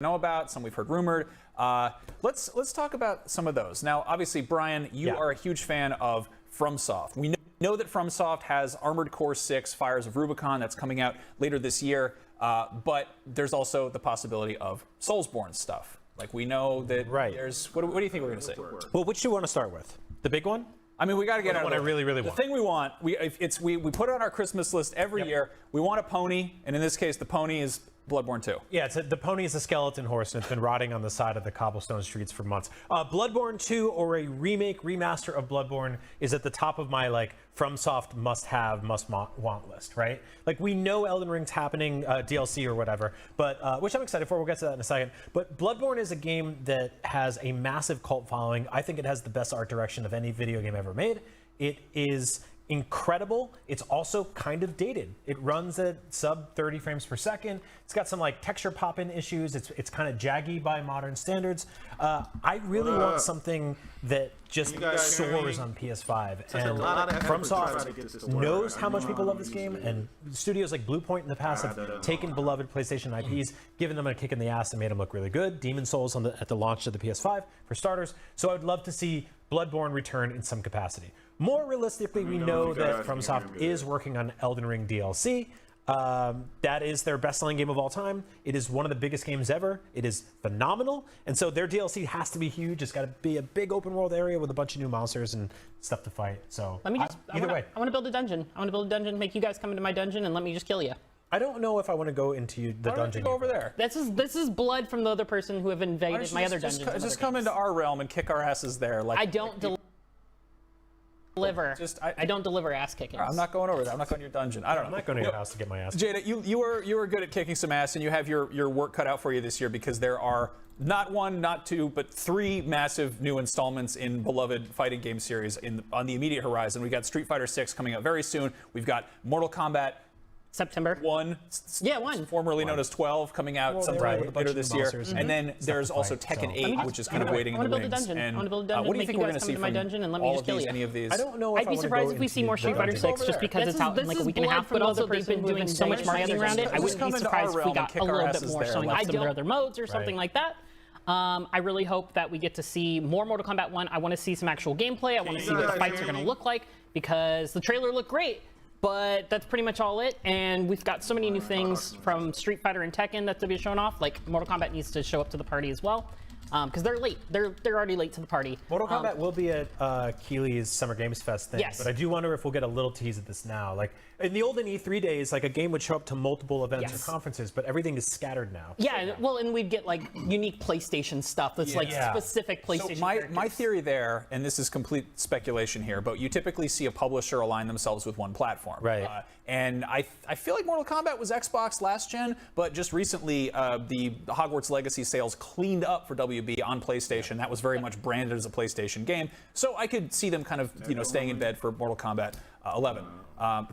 know about, some we've heard rumored. Let's talk about some of those. Now, obviously, Brian, you are a huge fan of FromSoft. We know that FromSoft has Armored Core 6 Fires of Rubicon that's coming out later this year, but there's also the possibility of Soulsborne stuff. Like, we know that there's... What do you think we're going to see? Well, which do you want to start with? The big one? I mean, we got to get out of the one I really want. The thing we want, we put it on our Christmas list every year. We want a pony, and in this case, the pony is Bloodborne 2. Yeah, the pony is a skeleton horse, and it's been rotting on the side of the cobblestone streets for months. Bloodborne 2, or a remaster of Bloodborne, is at the top of my FromSoft must-have, must-want list, right? Like, we know Elden Ring's happening, DLC or whatever, but which I'm excited for. We'll get to that in a second. But Bloodborne is a game that has a massive cult following. I think it has the best art direction of any video game ever made. It is incredible. It's also kind of dated. It runs at sub 30 frames per second. It's got some texture pop-in issues. It's kind of jaggy by modern standards. I really want something that just soars on PS5. And FromSoft knows how much people love this game, and studios like Bluepoint in the past have taken beloved PlayStation IPs, given them a kick in the ass, and made them look really good. Demon's Souls at the launch of the PS5, for starters. So I would love to see Bloodborne return in some capacity. More realistically, we know that FromSoft is working on Elden Ring DLC. That is their best-selling game of all time. It is one of the biggest games ever. It is phenomenal. And so their DLC has to be huge. It's got to be a big open-world area with a bunch of new monsters and stuff to fight. So I want to build a dungeon. I want to build a dungeon, make you guys come into my dungeon, and let me just kill you. I don't know if I want to go into the dungeon. Go over there. This is blood from the other person who have invaded my other dungeon. Just come into our realm and kick our asses there. I don't deliver. I don't deliver ass kickings. I'm not going over there. I'm not going to your dungeon. I don't know. I'm not going to your house to get my ass. Jada, you were good at kicking some ass, and you have your work cut out for you this year, because there are not one, not two, but three massive new installments in beloved fighting game series on the immediate horizon. We got Street Fighter 6 coming out very soon. We've got Mortal Kombat September 1, formerly known as 12, coming out sometime later this year. And then there's also Tekken 8, which is kind of waiting in the wings. I want to build a dungeon. What do you think we're going to see from my dungeon and let me just kill you? Any of these? I don't know. I'd be surprised if we see more Street Fighter 6 just because it's out in like a week and a half. But also they've been doing so much marketing around it. I wouldn't be surprised if we got a little bit more showing off some of their other modes or something like that. I really hope that we get to see more Mortal Kombat 1. I want to see some actual gameplay. I want to see what the fights are going to look like, because the trailer looked great. But that's pretty much all it, and we've got so many new things from Street Fighter and Tekken that to be shown off. Like, Mortal Kombat needs to show up to the party as well, because they're late. They're already late to the party. Mortal Kombat will be at Keighley's Summer Games Fest thing, but I do wonder if we'll get a little tease of this now. Like, in the olden E3 days, a game would show up to multiple events or conferences, but everything is scattered now. Yeah, well, and we'd get unique PlayStation stuff that's specific PlayStation. So my theory there, and this is complete speculation here, but you typically see a publisher align themselves with one platform. Right. And I feel like Mortal Kombat was Xbox last gen, but just recently the Hogwarts Legacy sales cleaned up for WB on PlayStation. That was very much branded as a PlayStation game. So I could see them kind of staying in bed for Mortal Kombat 11.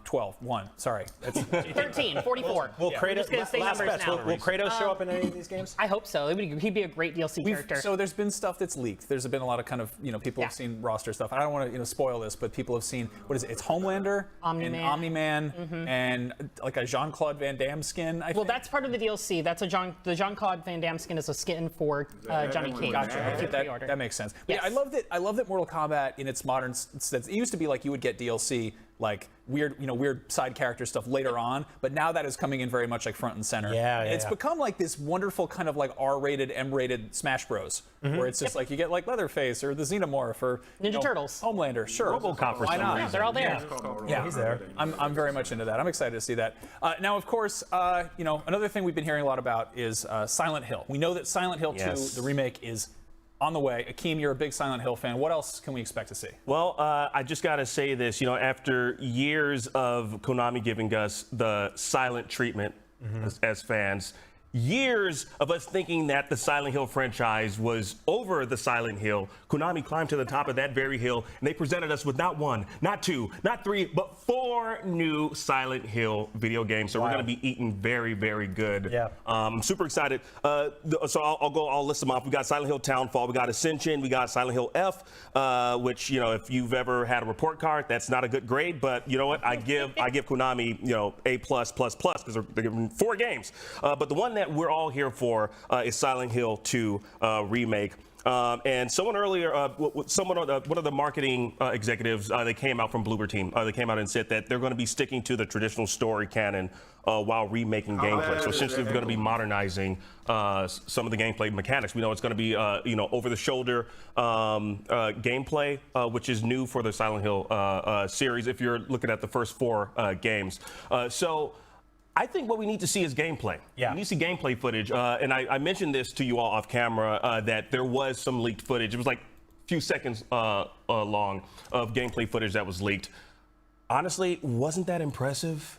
12, 1, sorry. That's 13, 44. Will Kratos show up in any of these games? I hope so. He'd be a great DLC character. So there's been stuff that's leaked. There's been a lot of kind of, people have seen roster stuff. I don't want to, spoil this, but people have seen, what is it? It's Homelander, Omni-Man, and like a Jean-Claude Van Damme skin, I think. Well, that's part of the DLC. That's the Jean-Claude Van Damme skin is a skin for Johnny Cage. Gotcha. That makes sense. Yes. Yeah, I love that Mortal Kombat in its modern sense. It used to be like you would get DLC, like weird side character stuff later on, but now that is coming in very much like front and center. It's become like this wonderful kind of like R-rated, M-rated Smash Bros, where it's just like you get like Leatherface or the Xenomorph or Ninja Turtles, Homelander, sure. RoboCop for Why some not? reason. They're all there. Yeah, he's there. I'm very much into that. I'm excited to see that. Now, of course, another thing we've been hearing a lot about is Silent Hill. We know that Silent Hill 2, the remake, is on the way. Akeem, you're a big Silent Hill fan. What else can we expect to see? Well, I just got to say this. After years of Konami giving us the silent treatment as fans, years of us thinking that the Silent Hill franchise was over the Silent Hill, Konami climbed to the top of that very hill, and they presented us with not one, not two, not three, but 4 new Silent Hill video games. So we're going to be eating very, very good. Yeah. I'm super excited. So I'll list them off. We got Silent Hill Townfall, we got Ascension, we got Silent Hill F, which, if you've ever had a report card, that's not a good grade, but you know what? I give Konami, A+++, because they're giving 4 games. But the one that that we're all here for is Silent Hill 2 remake. And someone earlier, one of the marketing executives, they came out from Bloober Team. They came out and said that they're going to be sticking to the traditional story canon while remaking gameplay. So essentially, we're going to be modernizing some of the gameplay mechanics. We know it's going to be, over-the-shoulder gameplay, which is new for the Silent Hill series. If you're looking at the first 4 games, so. I think what we need to see is gameplay. Yeah. We need to see gameplay footage. And I mentioned this to you all off camera that there was some leaked footage. It was like a few seconds long of gameplay footage that was leaked. Honestly, wasn't that impressive?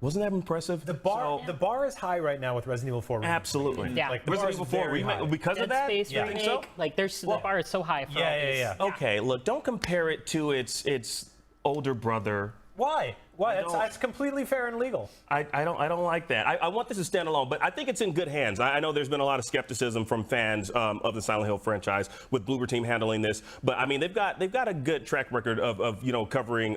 Wasn't that impressive? The bar is high right now with Resident Evil 4 remake. Absolutely. Yeah. Like, Resident Evil 4 remake because of that? Space You remake, think so? like the bar is so high for all these. Yeah. Okay, look, don't compare it to its older brother. Why? It's completely fair and legal. I don't like that. I want this to stand alone, but I think it's in good hands. I know there's been a lot of skepticism from fans of the Silent Hill franchise with Bloober Team handling this, but I mean they've got a good track record of covering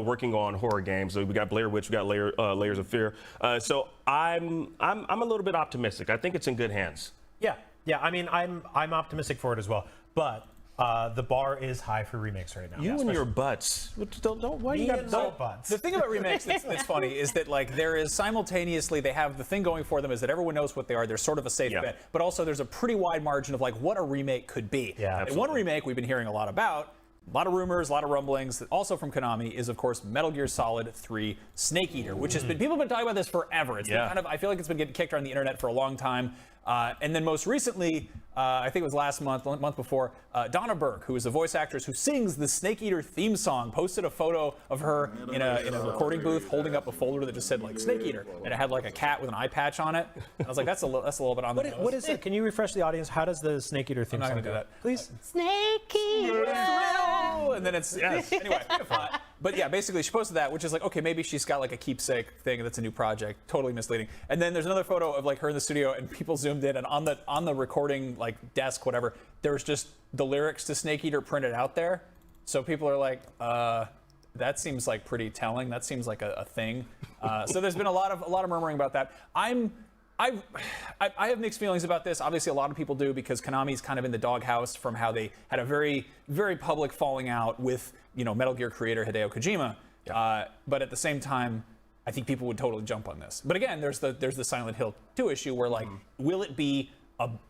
working on horror games. So we got Blair Witch, we got Layers of Fear. So I'm a little bit optimistic. I think it's in good hands. Yeah. I mean I'm optimistic for it as well, but. The bar is high for remakes right now. You and your butts. Don't why you got no butts? The thing about remakes that's funny is that like there is simultaneously they have the thing going for them is that everyone knows what they are. They're sort of a safe bet, but also there's a pretty wide margin of like what a remake could be. Yeah, and one remake we've been hearing a lot about. A lot of rumors, a lot of rumblings, also from Konami, is of course Metal Gear Solid 3 Snake Eater, which has been, people have been talking about this forever. It's been kind of, I feel like it's been getting kicked around the internet for a long time. And then most recently, I think it was last month, the month before, Donna Burke, who is a voice actress who sings the Snake Eater theme song, posted a photo of her in a recording booth holding up a folder that just said like Snake Eater, and it had like a cat with an eye patch on it. And I was like, that's a little bit on the nose. What is it? Can you refresh the audience? How does the Snake Eater theme I'm not song gonna do that. Please. Snake Eater. And then it's anyway. But yeah, basically she posted that, which is like, okay, maybe she's got like a keepsake thing that's a new project. Totally misleading. And then there's another photo of like her in the studio and people zoomed in, and on the recording like desk, whatever, there's just the lyrics to Snake Eater printed out there. So people are like, that seems like pretty telling. That seems like a thing. So there's been a lot of murmuring about that. I have mixed feelings about this. Obviously, a lot of people do because Konami's kind of in the doghouse from how they had a very, very public falling out with Metal Gear creator Hideo Kojima. Yeah. But at the same time, I think people would totally jump on this. But again, there's the Silent Hill 2 issue where like, will it be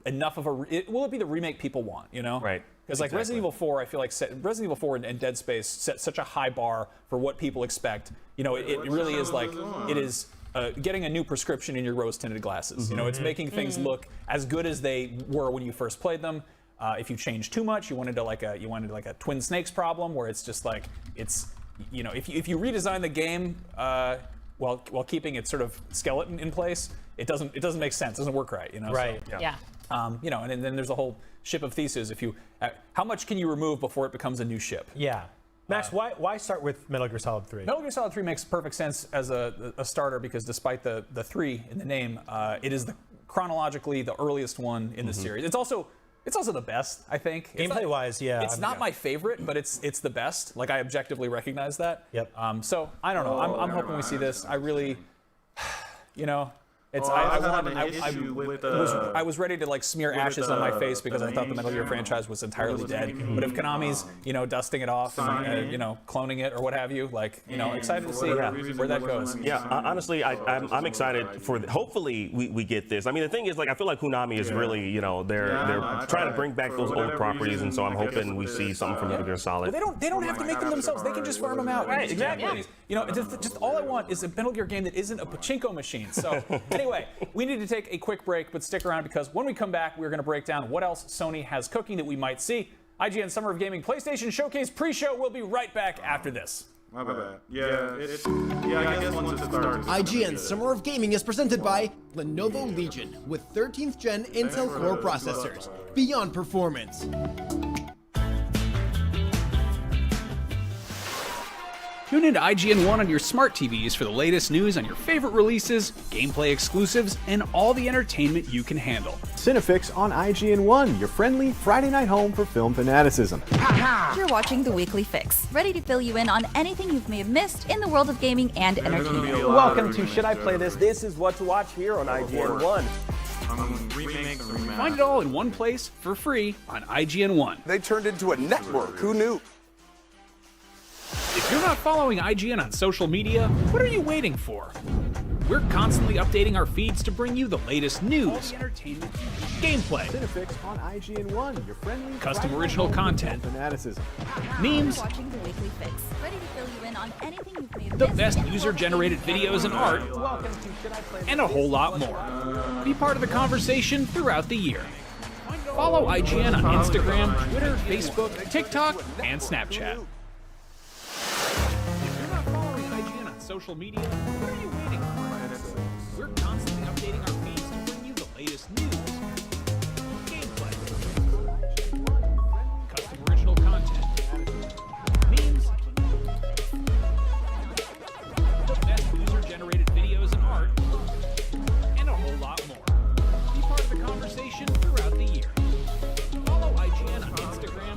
enough of will it be the remake people want? Right. Because like Resident Evil 4, I feel like Resident Evil 4 and Dead Space set such a high bar for what people expect. It really is like it is. Getting a new prescription in your rose-tinted glasses. It's making things look as good as they were when you first played them. If you change too much, you wanted like a Twin Snakes problem, where it's just like if you redesign the game while keeping its sort of skeleton in place, it doesn't make sense. It doesn't work right. Right. So, yeah. And then there's a whole ship of Theseus. How much can you remove before it becomes a new ship? Yeah. Max, why start with Metal Gear Solid 3? Metal Gear Solid 3 makes perfect sense as a starter because despite the 3 in the name, it is chronologically the earliest one in the series. It's also the best, I think. Gameplay-wise, yeah. It's not my favorite, but it's the best. Like I objectively recognize that. Yep. So I don't know. I'm hoping we see this. I really, I was ready to like smear ashes on my face because I thought the Metal Gear franchise was entirely dead. But if Konami's, dusting it off and cloning it or what have you, like, excited to see where that goes. Yeah, honestly, I'm excited for. Hopefully, we get this. I mean, the thing is, like, I feel like Konami is really, they're trying to bring back those old properties, and so I'm hoping we see something from Metal Gear Solid. Well, they don't have to make them themselves. They can just farm them out. Right, exactly. Just all I want is a Metal Gear game that isn't a pachinko machine. So anyway, we need to take a quick break, but stick around because when we come back, we're going to break down what else Sony has cooking that we might see. IGN Summer of Gaming PlayStation Showcase pre-show. We'll be right back after this. My bad. I guess once it starts. IGN Summer of Gaming is presented by Lenovo Legion with 13th gen Intel Core processors. Beyond performance. Tune into IGN One on your smart TVs for the latest news on your favorite releases, gameplay exclusives, and all the entertainment you can handle. Cinefix on IGN One, your friendly Friday night home for film fanaticism. You're watching The Weekly Fix, ready to fill you in on anything you may have missed in the world of gaming and entertainment. Welcome to Should I Play This? This is what to watch here on IGN One. remakes and remasters. Find it all in one place for free on IGN One. They turned into a network. Who knew? If you're not following IGN on social media, what are you waiting for? We're constantly updating our feeds to bring you the latest news, entertainment, gameplay, Cinefix on IGN One, your friendly custom Friday original night content, fanaticism. memes, Watching the Weekly Fix, ready to fill you in on anything you've made the best user-generated videos and art, and a whole lot more. Be part of the conversation throughout the year. Follow IGN on Instagram, Twitter, Facebook, TikTok, and Snapchat. If you're not following IGN on social media, what are you waiting for? We're constantly updating our feeds to bring you the latest news, gameplay, custom original content, memes, the best user-generated videos and art, and a whole lot more. Be part of the conversation throughout the year. Follow IGN on Instagram,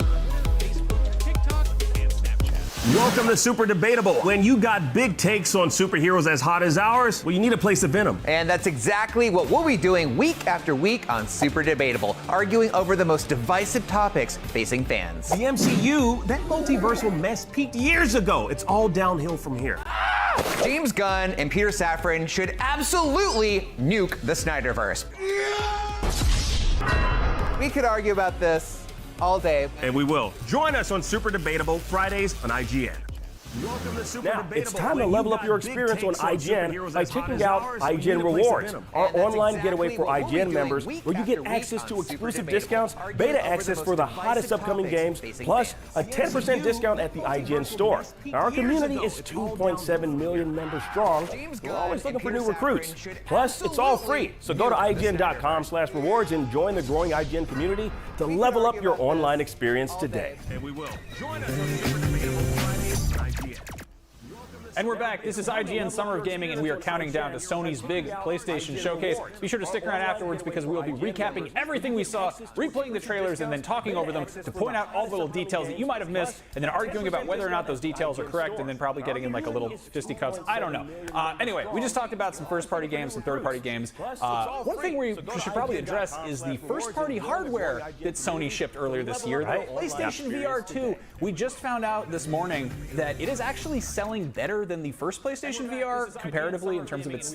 Facebook, TikTok, and Snapchat. Welcome to Super Debatable. When you got big takes on superheroes as hot as ours, well, you need a place to vent them. And that's exactly what we'll be doing week after week on Super Debatable, arguing over the most divisive topics facing fans. The MCU, that multiversal mess peaked years ago. It's all downhill from here. James Gunn and Peter Safran should absolutely nuke the Snyderverse. We could argue about this all day. And we will. Join us on Super Debatable Fridays on IGN. Now, it's time to level up your experience on IGN by checking out IGN Rewards, our online getaway for IGN members where you get access to exclusive discounts, beta access for the hottest upcoming games, plus a 10% discount at the IGN store. Now, our community is 2.7 million members strong. We're always looking for new recruits. Plus, it's all free. So go to IGN.com/rewards and join the growing IGN community to level up your online experience today. And we will. Join us on Super Debatable Fridays on IGN. And we're back. This is IGN Summer of Gaming, and we are counting down to Sony's big PlayStation showcase. Be sure to stick around afterwards because we will be recapping everything we saw, replaying the trailers, and then talking over them to point out all the little details that you might have missed, and then arguing about whether or not those details are correct, and then probably getting in like a little fisticuffs. I don't know. Anyway, we just talked about some first-party games, some third-party games. One thing we should probably address is the first-party hardware that Sony shipped earlier this year, the PlayStation VR 2. We just found out this morning that it is actually selling better than the first PlayStation VR comparatively in terms of its,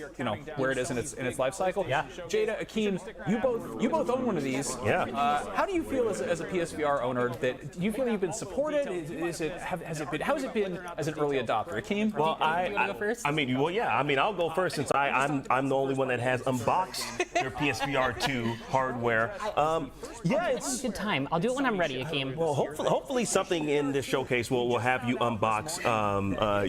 where it is in its life cycle. Yeah. Jada, Akeem, you both own one of these. Yeah. How do you feel as a PSVR owner? Do you feel you've been supported? How has it been as an early adopter? Akeem? Well, I'll go first since I'm the only one that has unboxed their PSVR 2 hardware. It's a good time. I'll do it when I'm ready, Akeem. Well, hopefully something in this showcase will have you unbox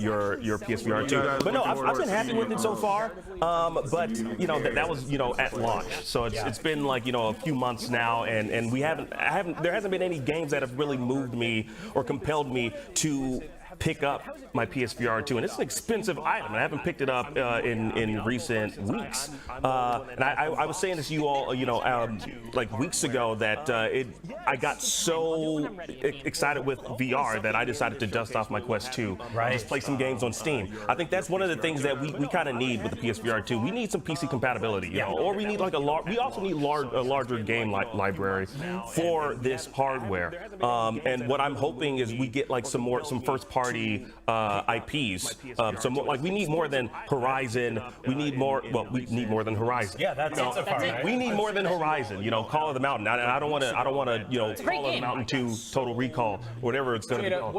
your PSVR 2. But no, I've been happy with it so far. But that was at launch, so it's been like a few months now, and there hasn't been any games that have really moved me or compelled me to pick up my PSVR 2, and it's an expensive item. I haven't picked it up in recent weeks. And I was saying this to you all, like weeks ago, that I got so excited with VR that I decided to dust off my Quest 2, just play some games on Steam. I think that's one of the things that we kind of need with the PSVR 2. We need some PC compatibility, or we need like we also need a larger game library for this hardware. And what I'm hoping is we get like some first-party IPs. We need more than Horizon. We need more than Horizon. Yeah, that's it so far, right? We need more than Horizon. Call of the Mountain. And I don't want to. Call of the Mountain 2, Total Recall, whatever it's going to be called.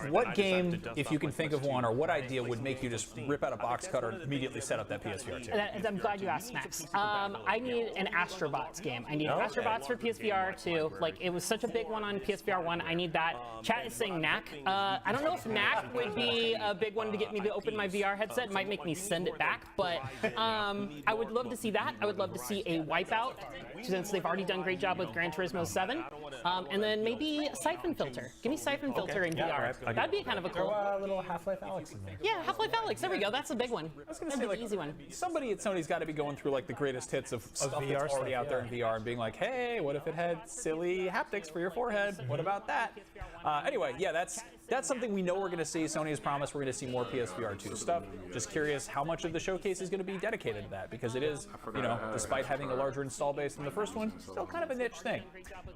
What game, if you can think of one, or what idea would make you just rip out a box cutter and immediately set up that PSVR 2? I'm glad you asked, Max. I need an Astrobots game. I need Astrobots for PSVR 2. Like, it was such a big one on PSVR 1. I need that. Chat is saying Knack. I don't know if Knack would be a big one to get me to open my VR headset. It might make me send it back, but I would love to see that. I would love to see a Wipeout, since they've already done a great job with Gran Turismo 7. And then maybe Siphon Filter. Give me Siphon Filter in VR. That'd be kind of a cool... Throw a little Half-Life Alyx in there. Yeah, Half-Life Alyx. There we go. That's a big one. I was going to say, like, an easy one. Somebody at Sony's got to be going through like the greatest hits of stuff VR that's already stuff, out there in VR and being like, hey, what if it had silly haptics for your forehead? What about that? Anyway, that's something we know we're going to see. Sony has promised we're going to see more PSVR 2 stuff. Just curious how much of the showcase is going to be dedicated to that, because it is, you know, despite having a larger install base than the first one, still kind of a niche thing.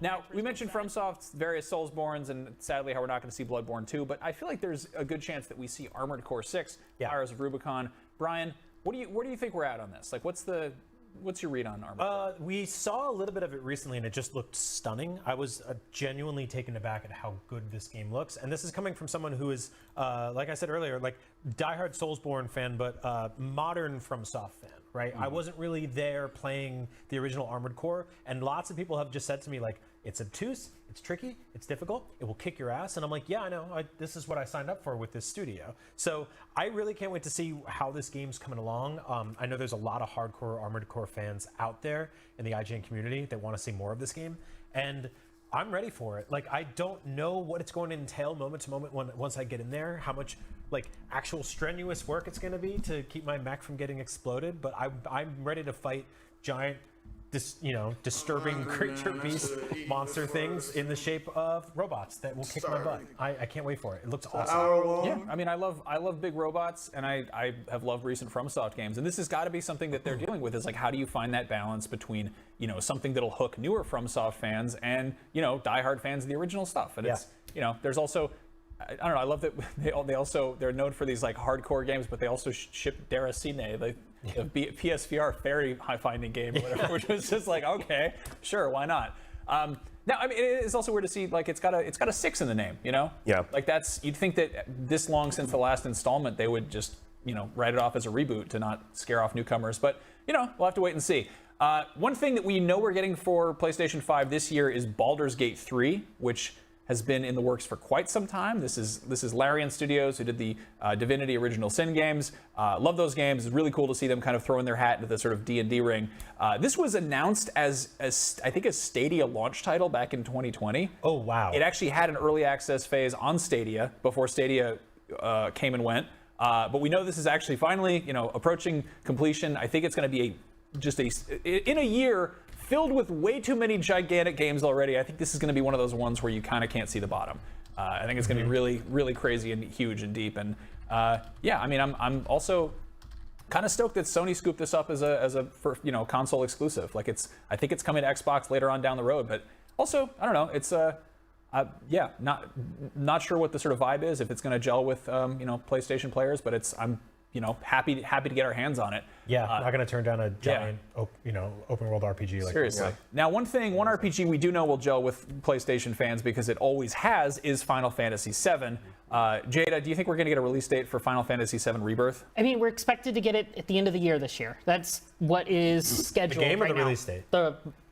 Now, we mentioned FromSoft's various Soulsborns and sadly how we're not going to see Bloodborne 2, but I feel like there's a good chance that we see Armored Core 6, Fires of Rubicon. Brian, where do you think we're at on this? Like, what's your read on Armored Core? We saw a little bit of it recently, and it just looked stunning. I was genuinely taken aback at how good this game looks. And this is coming from someone who is, like I said earlier, like diehard Soulsborne fan, but modern FromSoft fan, right? I wasn't really there playing the original Armored Core, and lots of people have just said to me, like, it's obtuse, it's tricky, it's difficult, it will kick your ass. And I'm like, yeah, I know, this is what I signed up for with this studio. So I really can't wait to see how this game's coming along. I know there's a lot of hardcore Armored Core fans out there in the IGN community that want to see more of this game. And I'm ready for it. Like, I don't know what it's going to entail moment to moment once I get in there, how much like actual strenuous work it's going to be to keep my mech from getting exploded. But I'm ready to fight giant, disturbing creature beast monster things in the shape of robots that will kick my butt. I can't wait for it. It looks awesome. Yeah, I mean, I love big robots, and I have loved recent FromSoft games, and this has got to be something that they're dealing with. Is like, how do you find that balance between, you know, something that'll hook newer FromSoft fans and, you know, diehard fans of the original stuff. And it's, you know, there's also, I don't know, I love that they're known for these like hardcore games, but they also ship Deracine, the PSVR fairy finding game or whatever, which was just like, okay, sure, why not? Now, I mean, it is also weird to see, like, it's got a 6 in the name, you know? Yeah. Like, you'd think that this long since the last installment, they would just, you know, write it off as a reboot to not scare off newcomers. But, you know, we'll have to wait and see. One thing that we know we're getting for PlayStation 5 this year is Baldur's Gate 3, which has been in the works for quite some time. This is Larian Studios, who did the Divinity Original Sin games. Love those games. It's really cool to see them kind of throwing their hat into the sort of D&D ring. This was announced as I think a Stadia launch title back in 2020. Oh, wow. It actually had an early access phase on Stadia before Stadia came and went. But we know this is actually finally, you know, approaching completion. I think it's going to be in a year filled with way too many gigantic games already. I think this is going to be one of those ones where you kind of can't see the bottom. I think it's going to be really, really crazy and huge and deep. And yeah, I mean, I'm also kind of stoked that Sony scooped this up as a console exclusive. Like, I think it's coming to Xbox later on down the road. But also, I don't know, it's yeah, not sure what the sort of vibe is, if it's going to gel with PlayStation players. But I'm happy to get our hands on it. Yeah, not going to turn down a giant, open world RPG. Like seriously. Yeah. Now, one RPG we do know will gel with PlayStation fans, because it always has, is Final Fantasy VII. Jada, do you think we're going to get a release date for Final Fantasy VII Rebirth? I mean, we're expected to get it at the end of the year this year. That's what is scheduled the game right or the now. release date?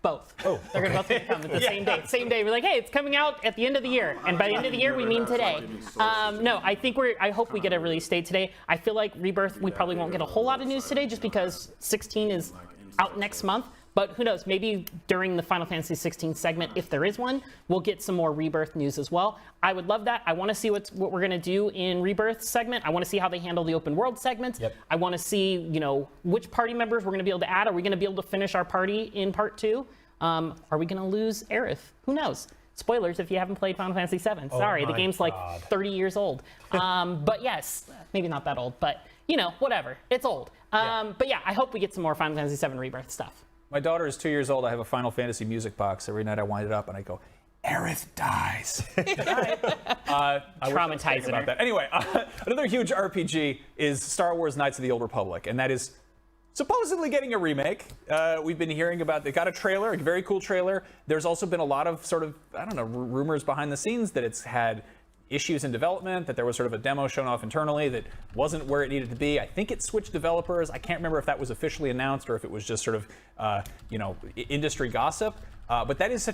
Both. Oh, they're going to both come at the same day. Same day. We're like, hey, it's coming out at the end of the year, and by the end of the year, we mean today. No, I hope we get a release date today. I feel like Rebirth, we probably won't get a whole lot of news today, just because 16 is out next month. But who knows? Maybe during the Final Fantasy 16 segment, if there is one, we'll get some more Rebirth news as well. I would love that. I want to see what we're going to do in Rebirth segment. I want to see how they handle the open world segments. Yep. I want to see, which party members we're going to be able to add. Are we going to be able to finish our party in part 2? Are we going to lose Aerith? Who knows? Spoilers if you haven't played Final Fantasy VII. Sorry, the game's like 30 years old. But yes, maybe not that old, but whatever. It's old. But yeah, I hope we get some more Final Fantasy VII Rebirth stuff. My daughter is 2 years old. I have a Final Fantasy music box. Every night I wind it up and I go, Aerith dies. Traumatizing about that. Anyway, another huge RPG is Star Wars Knights of the Old Republic, and that is supposedly getting a remake. We've been hearing about, they got a trailer, a very cool trailer. There's also been a lot of sort of, rumors behind the scenes that it's had issues in development, that there was sort of a demo shown off internally that wasn't where it needed to be. I think it switched developers. I can't remember if that was officially announced or if it was just sort of, industry gossip. But that is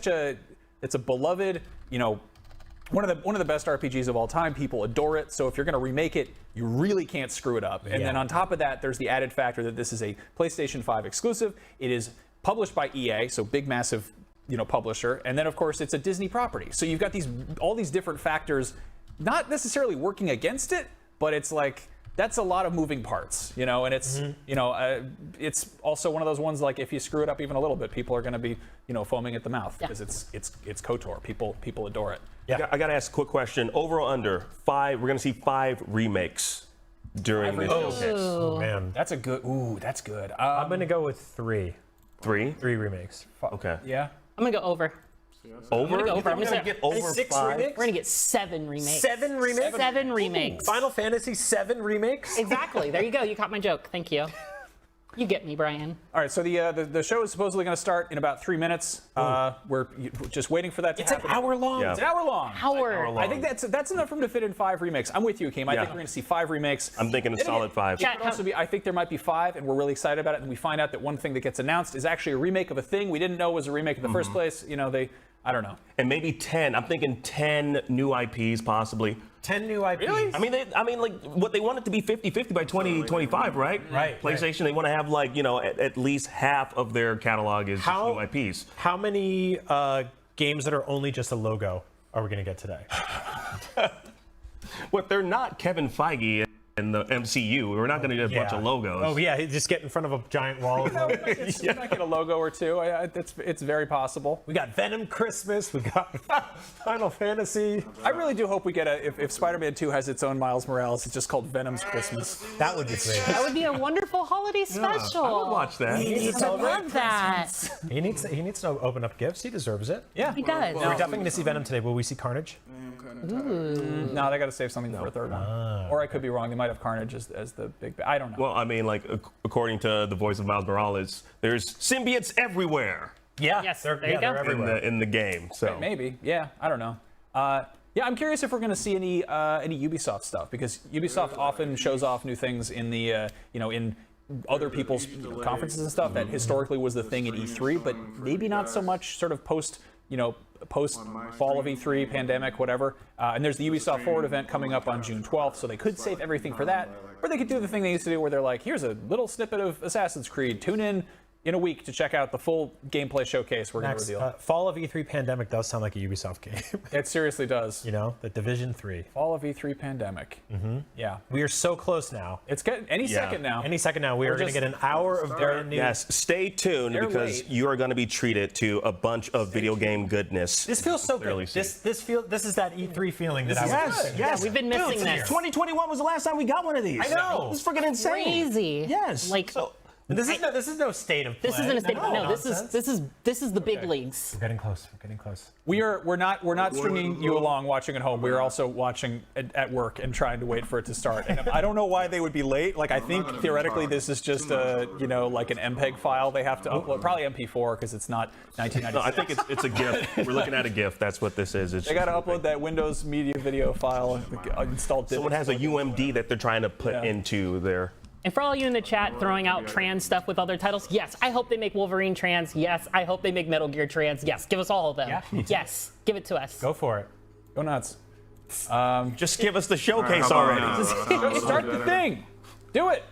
it's a beloved, one of the best RPGs of all time. People adore it. So if you're going to remake it, you really can't screw it up. And then on top of that, there's the added factor that this is a PlayStation 5 exclusive. It is published by EA, so big, massive, publisher. And then of course it's a Disney property. So you've got all these different factors, not necessarily working against it, but it's like, that's a lot of moving parts, you know, and it's, you know, it's also one of those ones like if you screw it up even a little bit, people are going to be, you know, foaming at the mouth because it's KOTOR. People adore it. Yeah. I got to ask a quick question. Over or under 5? We're going to see 5 remakes during this showcase. Oh man, that's a good. Ooh, that's good. I'm going to go with 3. 3? 3 remakes. Okay. Yeah. I'm going to go over. Over? I'm gonna go over. I'm We're gonna going to get over 6 5? remakes? We're gonna get 7 remakes. 7 remakes? 7 remakes. Final Fantasy 7 remakes? Exactly. There you go. You caught my joke. Thank you. You get me, Brian. All right, so the show is supposedly going to start in about 3 minutes. We're just waiting for that to happen. It's an hour long. Yeah. It's an hour long. Hour. I think that's enough room to fit in 5 remakes. I'm with you, Akeem. I think we're going to see 5 remakes. I'm thinking a solid 5. It could also be, I think there might be 5, and we're really excited about it. And we find out that one thing that gets announced is actually a remake of a thing we didn't know was a remake in the first place. You know, I don't know. And maybe 10. I'm thinking 10 new IPs possibly. 10 new IPs. Really? I mean, like, what they want it to be 50-50 by 2025, right? Right. PlayStation, they want to have, like, you know, at least half of their catalog is new IPs. How many games that are only just a logo are we going to get today? Well, they're not Kevin Feige in the MCU. We're not going to get a bunch of logos. Oh, yeah, just get in front of a giant wall. You might get a logo or 2. It's very possible. We got Venom Christmas. We got Final Fantasy. I really do hope we get if Spider-Man 2 has its own Miles Morales, it's just called Venom's Christmas. That would be great. That would be a wonderful holiday special. I would watch that. I love that. He needs to open up gifts. He deserves it. Yeah. He does. We're definitely going to see Venom today. Will we see Carnage? No, they got to save something for a third one. Or I could be wrong. They might have Carnage as the big. I don't know. Well, I mean, like, according to the voice of Miles Morales, there's symbiotes everywhere. Yeah. Yes, they're, there you go. they're everywhere. In the game. So Maybe. Yeah. I don't know. Yeah, I'm curious if we're going to see any Ubisoft stuff because Ubisoft often shows off new things in the in other people's conferences and stuff. That historically was the thing in E3, but maybe not so much sort of post fall of E3, pandemic, whatever. And there's the Ubisoft Forward event coming up on June 12th, so they could save everything for that. Or they could do the thing they used to do where they're like, here's a little snippet of Assassin's Creed. Tune in a week to check out the full gameplay showcase we're going to reveal. Fall of E3 Pandemic does sound like a Ubisoft game. It seriously does. You know, the Division 3. Fall of E3 Pandemic. Mm-hmm. Yeah. We are so close now. It's getting any second now. Any second now. We are going to get an hour of brand new. Yes, stay tuned because you are going to be treated to a bunch of video game goodness. This feels so good. This is that E3 feeling that I was. Yes. Yeah, we've been missing this. 2021 was the last time we got one of these. I know. It's freaking insane. Crazy. Yes. Like. This is no state of play. This isn't a state. No, this is the big leagues. We're getting close. We're getting close. We're not stringing you along watching at home. We're also watching at work and trying to wait for it to start. And I don't know why they would be late. Like I think theoretically this is just like an MPEG file they have to upload. Probably MP4 because it's not 1996. No, I think it's a GIF. We're looking at a GIF. That's what this is. They got to upload that Windows Media Video file installed. Someone has a UMD that they're trying to put into their. And for all you in the chat throwing out trans stuff with other titles, yes, I hope they make Wolverine trans. Yes, I hope they make Metal Gear trans. Yes, give us all of them. Yeah. Yes, give it to us. Go for it. Go nuts. Just give us the showcase already. Start the thing. Do it.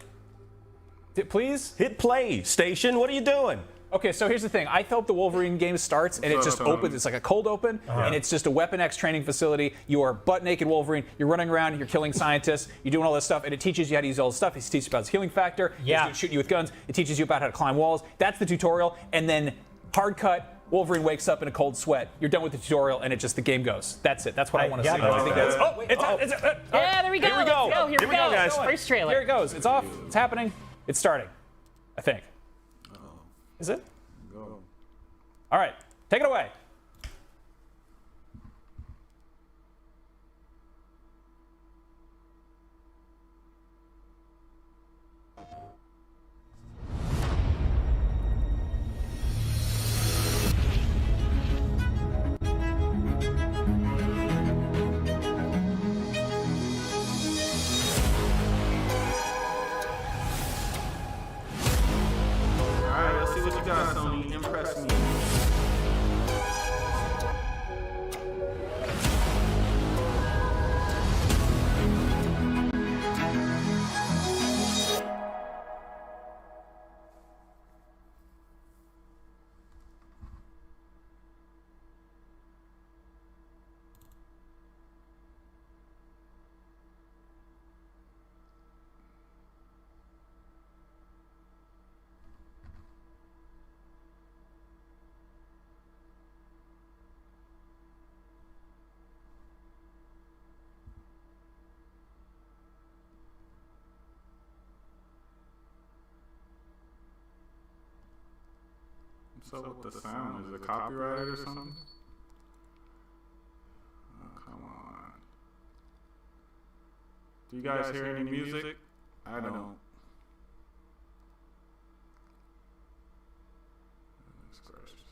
Please. Hit play, station. What are you doing? Okay, so here's the thing. I hope the Wolverine game starts and it just opens. It's like a cold open, and it's just a Weapon X training facility. You are butt naked Wolverine. You're running around. You're killing scientists. You're doing all this stuff, and it teaches you how to use all this stuff. It teaches you about its healing factor. Yeah. It's shooting you with guns. It teaches you about how to climb walls. That's the tutorial, and then hard cut. Wolverine wakes up in a cold sweat. You're done with the tutorial, and the game goes. That's it. That's what I want to see. I think that's. Yeah, there we go. Here we go. Here we go, guys. First trailer. Here it goes. It's off. It's happening. It's starting. I think. Is it? All right, take it away. Alright, let's see what you got, Sony. Impress me. What's up with the sound? Is it copyrighted or something? Oh, come on. Do you guys hear any music? I don't. Goodness gracious.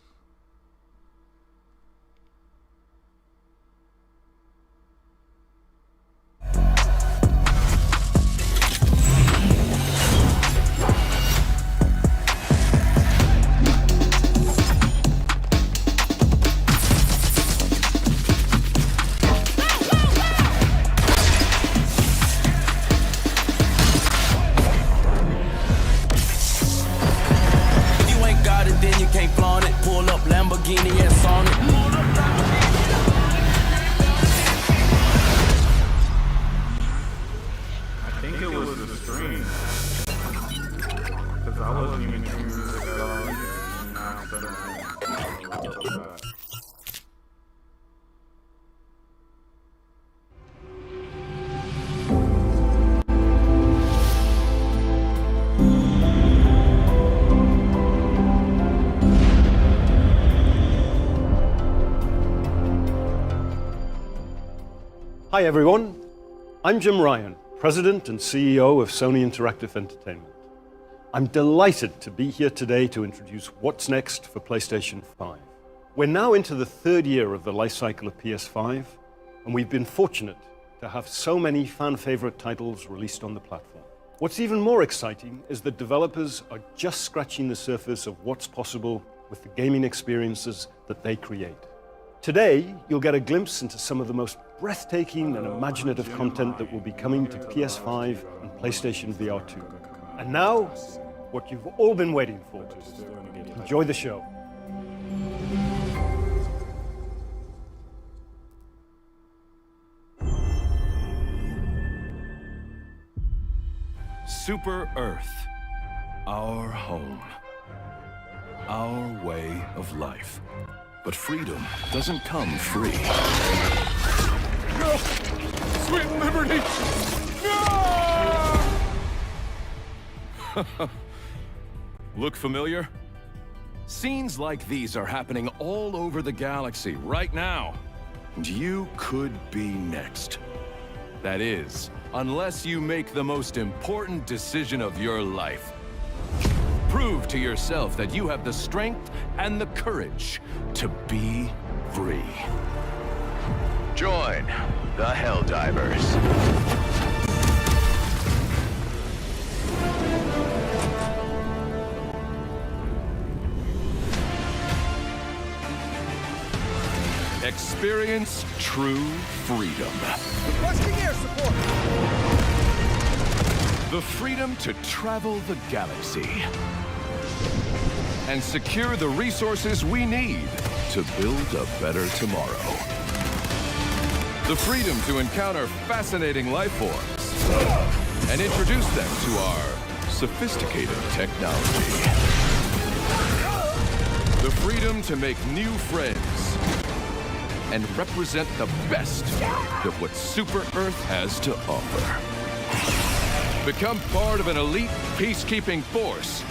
I think it was the stream. Because I wasn't even hearing music at all. And now it's better. Hi everyone, I'm Jim Ryan, President and CEO of Sony Interactive Entertainment. I'm delighted to be here today to introduce what's next for PlayStation 5. We're now into the third year of the life cycle of PS5, and we've been fortunate to have so many fan-favorite titles released on the platform. What's even more exciting is that developers are just scratching the surface of what's possible with the gaming experiences that they create. Today, you'll get a glimpse into some of the most breathtaking and imaginative content that will be coming to PS5 and PlayStation VR 2. And now, what you've all been waiting for. Enjoy the show. Super Earth, our home, our way of life. But freedom doesn't come free. No! Sweet liberty! No! Look familiar? Scenes like these are happening all over the galaxy right now. And you could be next. That is, unless you make the most important decision of your life. Prove to yourself that you have the strength and the courage to be free. Join the Helldivers. Experience true freedom. Requesting air support! The freedom to travel the galaxy and secure the resources we need to build a better tomorrow. The freedom to encounter fascinating life forms and introduce them to our sophisticated technology. The freedom to make new friends and represent the best of what Super Earth has to offer. Become part of an elite peacekeeping force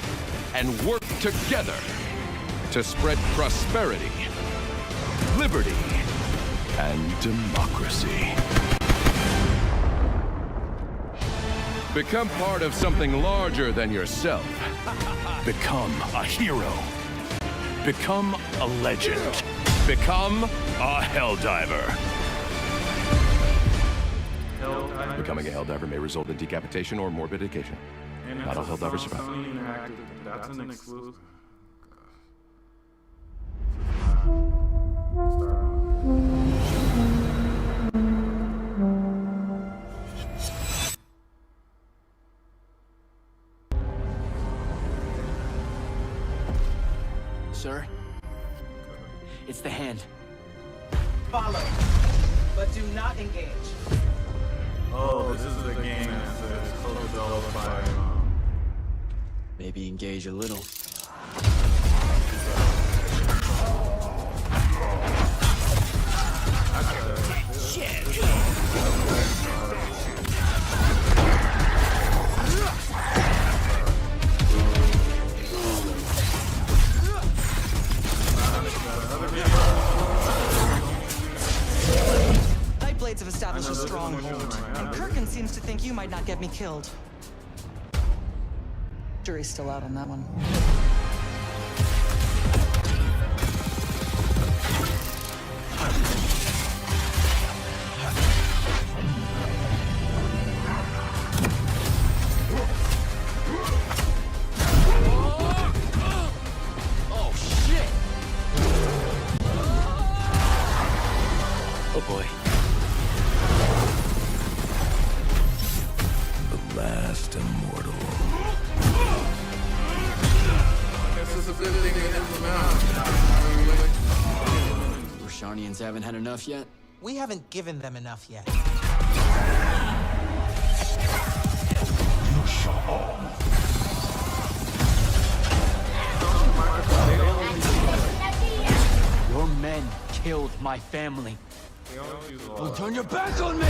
and work together to spread prosperity, liberty, and democracy. Become part of something larger than yourself. Become a hero. Become a legend. Become a Helldiver. Becoming a Helldiver may result in decapitation or mortification. Not all Helldivers survive. That's an exclusive. Sir, it's the hand. Follow, but do not engage. Oh, this is the game that's co-developed by... Maybe engage a little. establish a stronghold. And Kirkin seems to think you might not get me killed. Jury's still out on that one. Oh, shit! Oh, boy. The last immortal. Rosharnians haven't had enough yet? We haven't given them enough yet. Your men killed my family. Don't turn your back on me!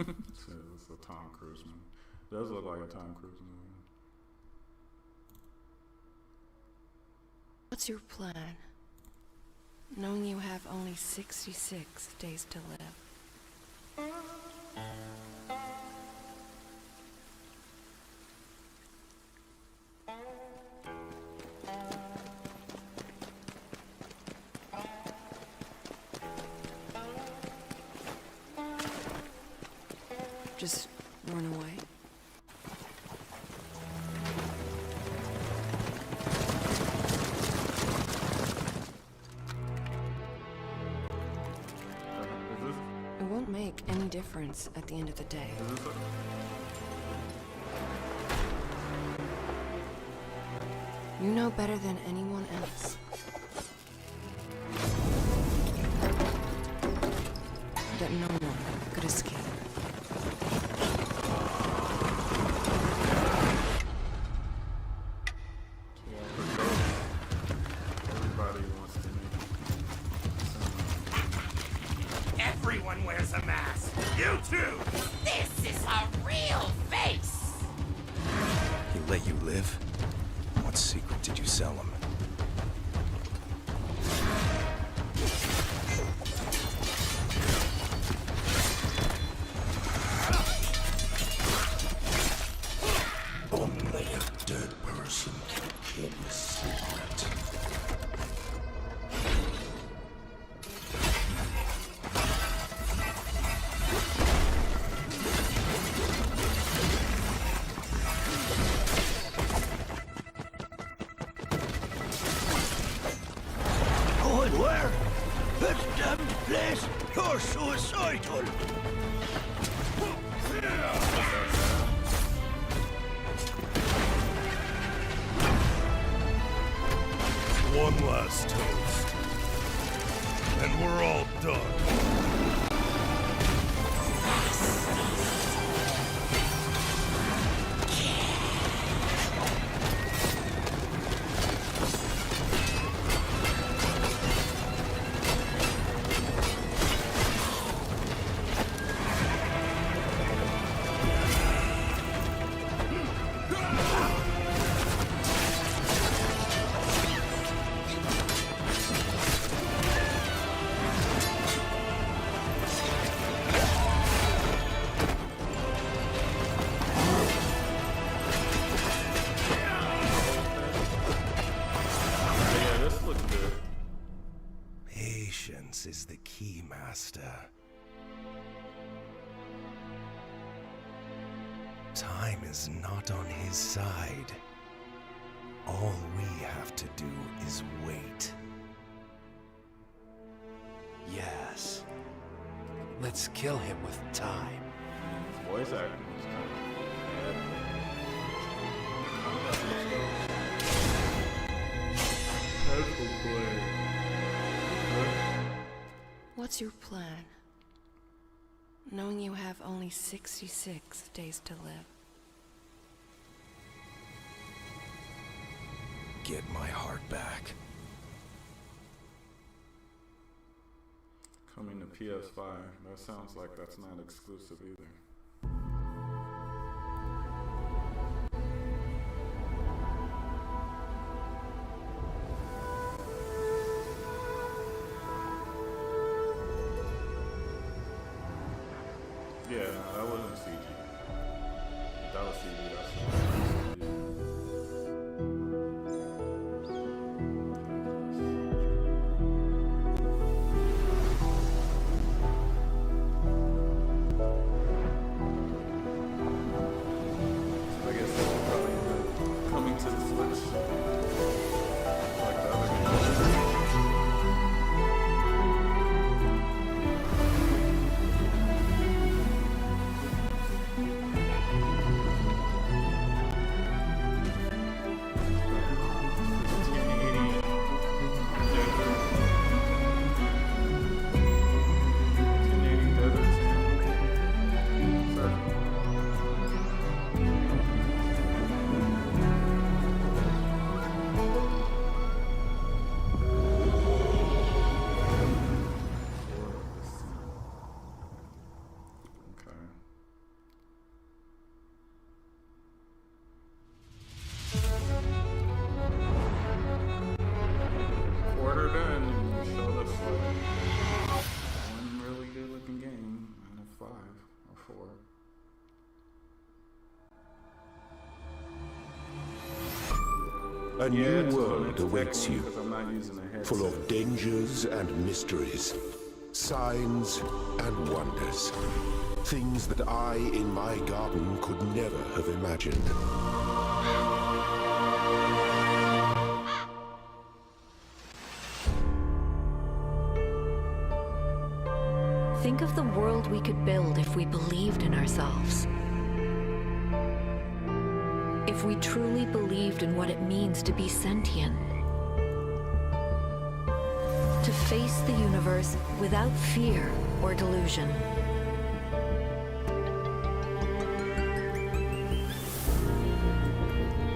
It's a Tom Cruise movie. Does look like a Tom Cruise movie. What's your plan? Knowing you have only 66 days to live. Just run away. It won't make any difference at the end of the day. You know better than anyone else that no one could escape. Everybody wants to make Everyone wears a mask. You too. This is a real face. He let you live? What secret did you sell him? Only a dead person can keep a secret. Going where? This damn place. You're suicidal. One last toast. and we're all done. Patience is the key, Master. Time is not on his side. All we have to do is wait. Yes. Let's kill him with time. Voice acting was kind What's your plan? Knowing you have only 66 days to live. Get my heart back. coming to PS5. That sounds like that's not exclusive either. Yeah, no, that wasn't CG. If that was CG, that's I guess that's probably coming to the Switch. Like the other games. Quarter done, and you showed us one really good looking game out of 5 or 4. A new world awaits you, full of dangers and mysteries, signs and wonders, things that I in my garden could never have imagined. Think of the world we could build if we believed in ourselves. If we truly believed in what it means to be sentient. To face the universe without fear or delusion.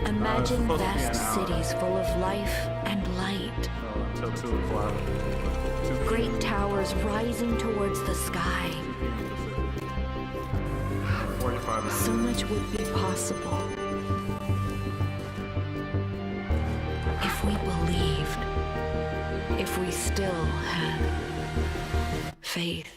Imagine vast cities full of life and light. Until 2 o'clock. Great towers rising towards the sky. 45 minutes. So much would be possible. If we believed. If we still had faith.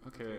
Okay,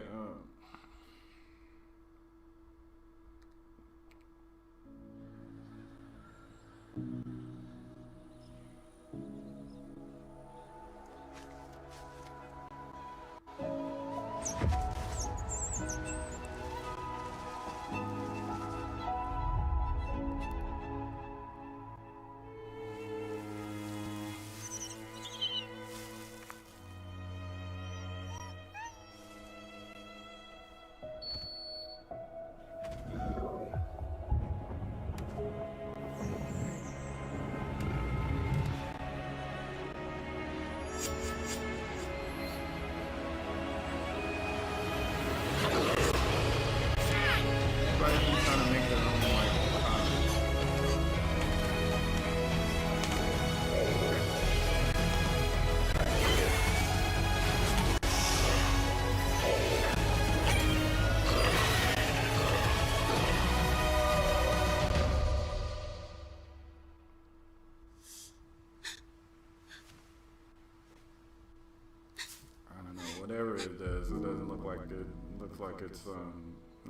Whatever it does, it doesn't look like it. Looks like it's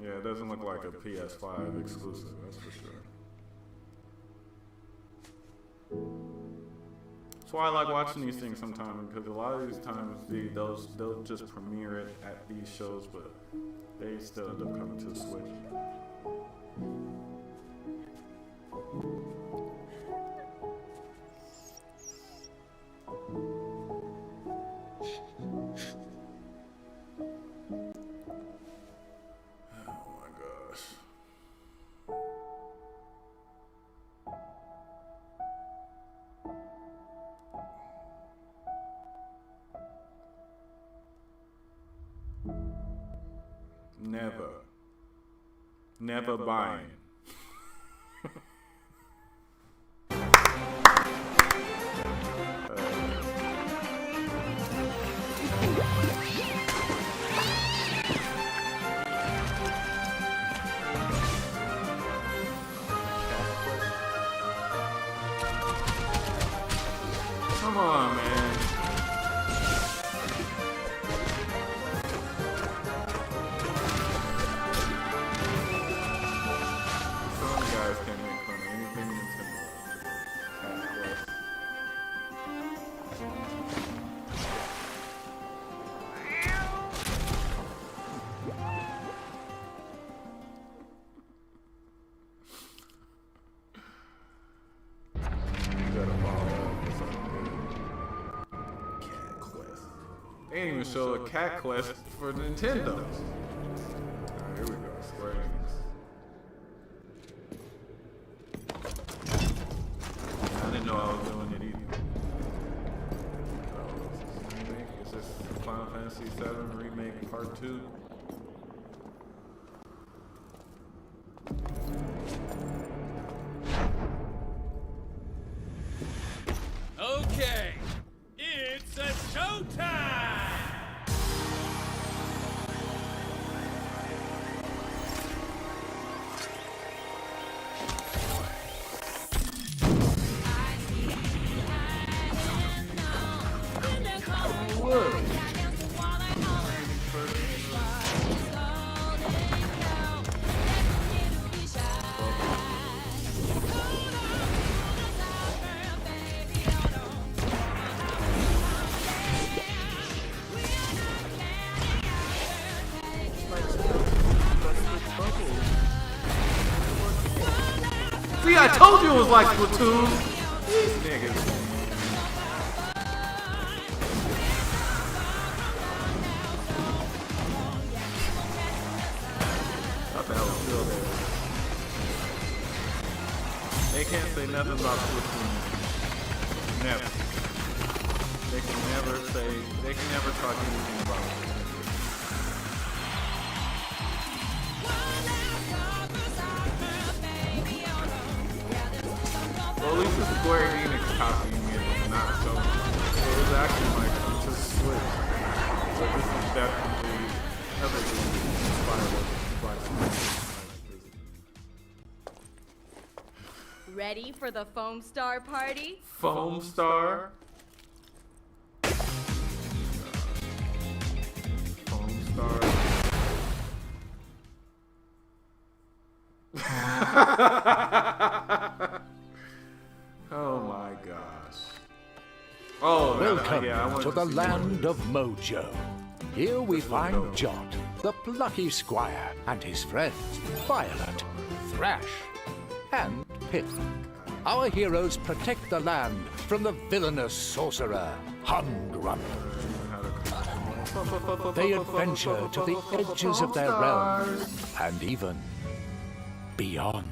yeah, it doesn't look like a PS5 exclusive. That's for sure. That's why I like watching these things sometimes, because a lot of these times they'll just premiere it at these shows, but they still end up coming to the Switch. Never buying. Come on, man. They ain't even show a Cat Quest for Nintendo. Alright, here we go. Square Enix. I didn't know I was doing it either. Is this Final Fantasy VII Remake Part 2? Okay, it's a showtime! See, I told you it was like Splatoon. These niggas. Thought that was still there. They can't say nothing about Splatoon. Never. They can never talk anything about it. Well, at least the Square Enix copying it was not so much. It was actually like just Switch. So this is definitely heavily inspired by Switch. Ready for the Foam Star party? Foam Star? Foam Star. Oh my gosh. Oh, welcome yeah, to the land of Mojo. Here we find Jot, the plucky squire, and his friends, Violet, Thrash, and Pip. Our heroes protect the land from the villainous sorcerer, Humgrump. They adventure to the edges of their realm, and even beyond.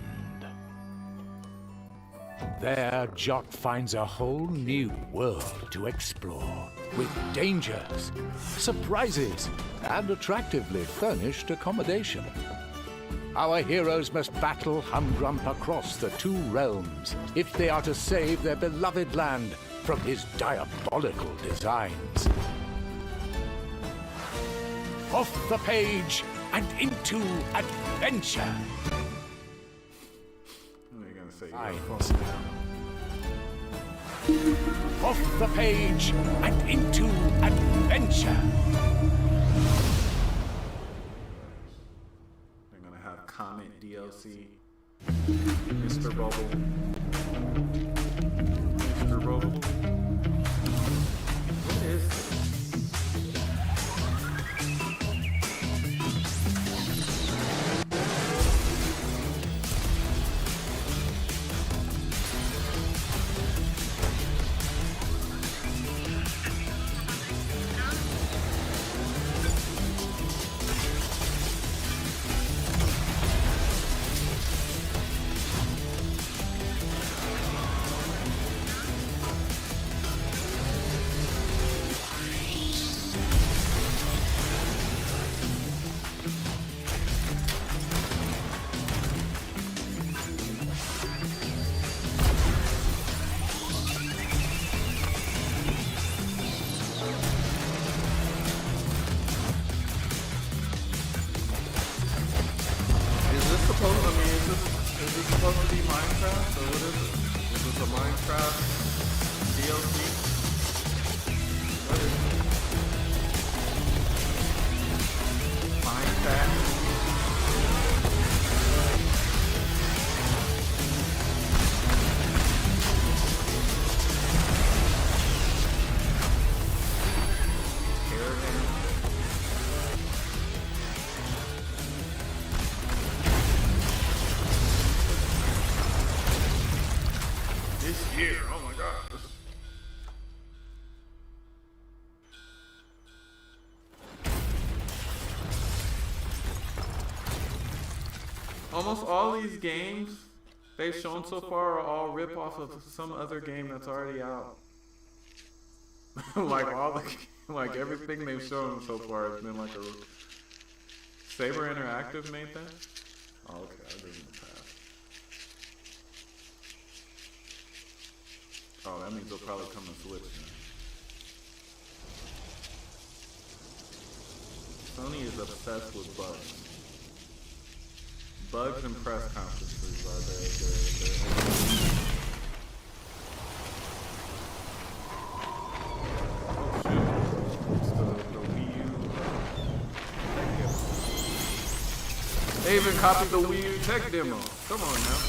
There, Jot finds a whole new world to explore, with dangers, surprises, and attractively furnished accommodation. Our heroes must battle Humgrump across the two realms if they are to save their beloved land from his diabolical designs. Off the page and into adventure. Off the page and into adventure. They're gonna have Comet DLC, Mr. Bubble, Mr. Bubble. What is this? Is this supposed to be Minecraft, or what is it? Is this a Minecraft DLC? What is it? Minecraft? This year, oh my god. Almost all these games they've shown so far are all rip-offs of some other game that's already out. like everything they've shown so far has been like a Saber Interactive made that? Oh, okay, I didn't pass. Oh, that means they'll probably come to Switch now. Sony is obsessed with bugs. Bugs and press conferences are their oh shoot. It's the Wii U tech demo. They even copied the Wii U tech demo. Come on now.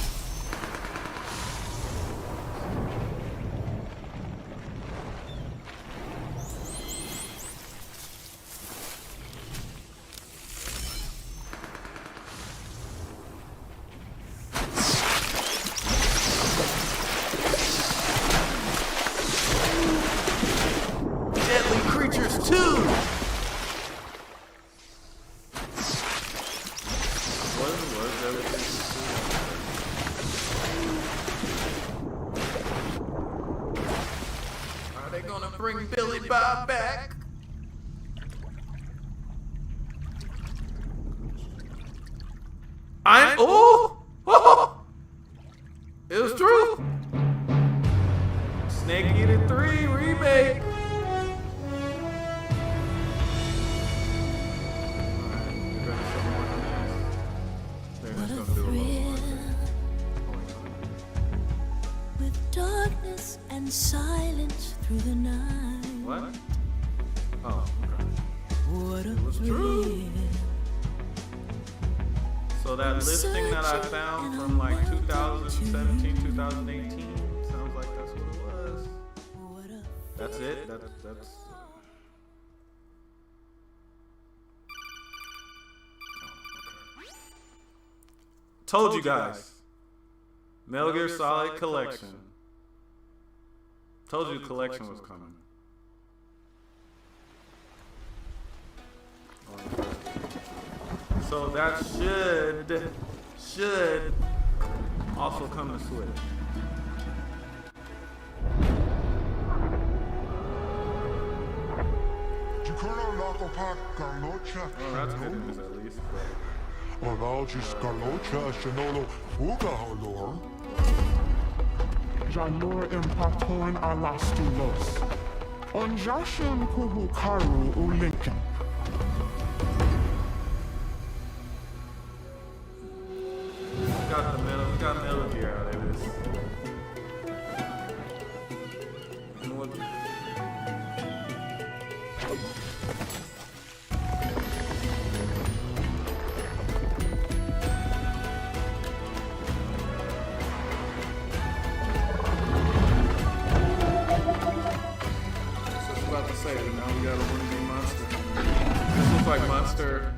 Bring Billy Bob back. It was true. Snake Eater 3 remake. What a thrill with darkness and silence through the night. What? Oh, okay. What a it was true. So that listing that I found from like 2017, 2018 sounds like that's what it was. That's it? That's Told you guys. Metal Gear Solid Collection. Told you the collection was coming. So that should also come to Switch. Oh, that's good news at least. Janor Impatoin Alastulos. Onjashin Puhukaru Ulinkin. We got Metal Gear out of this.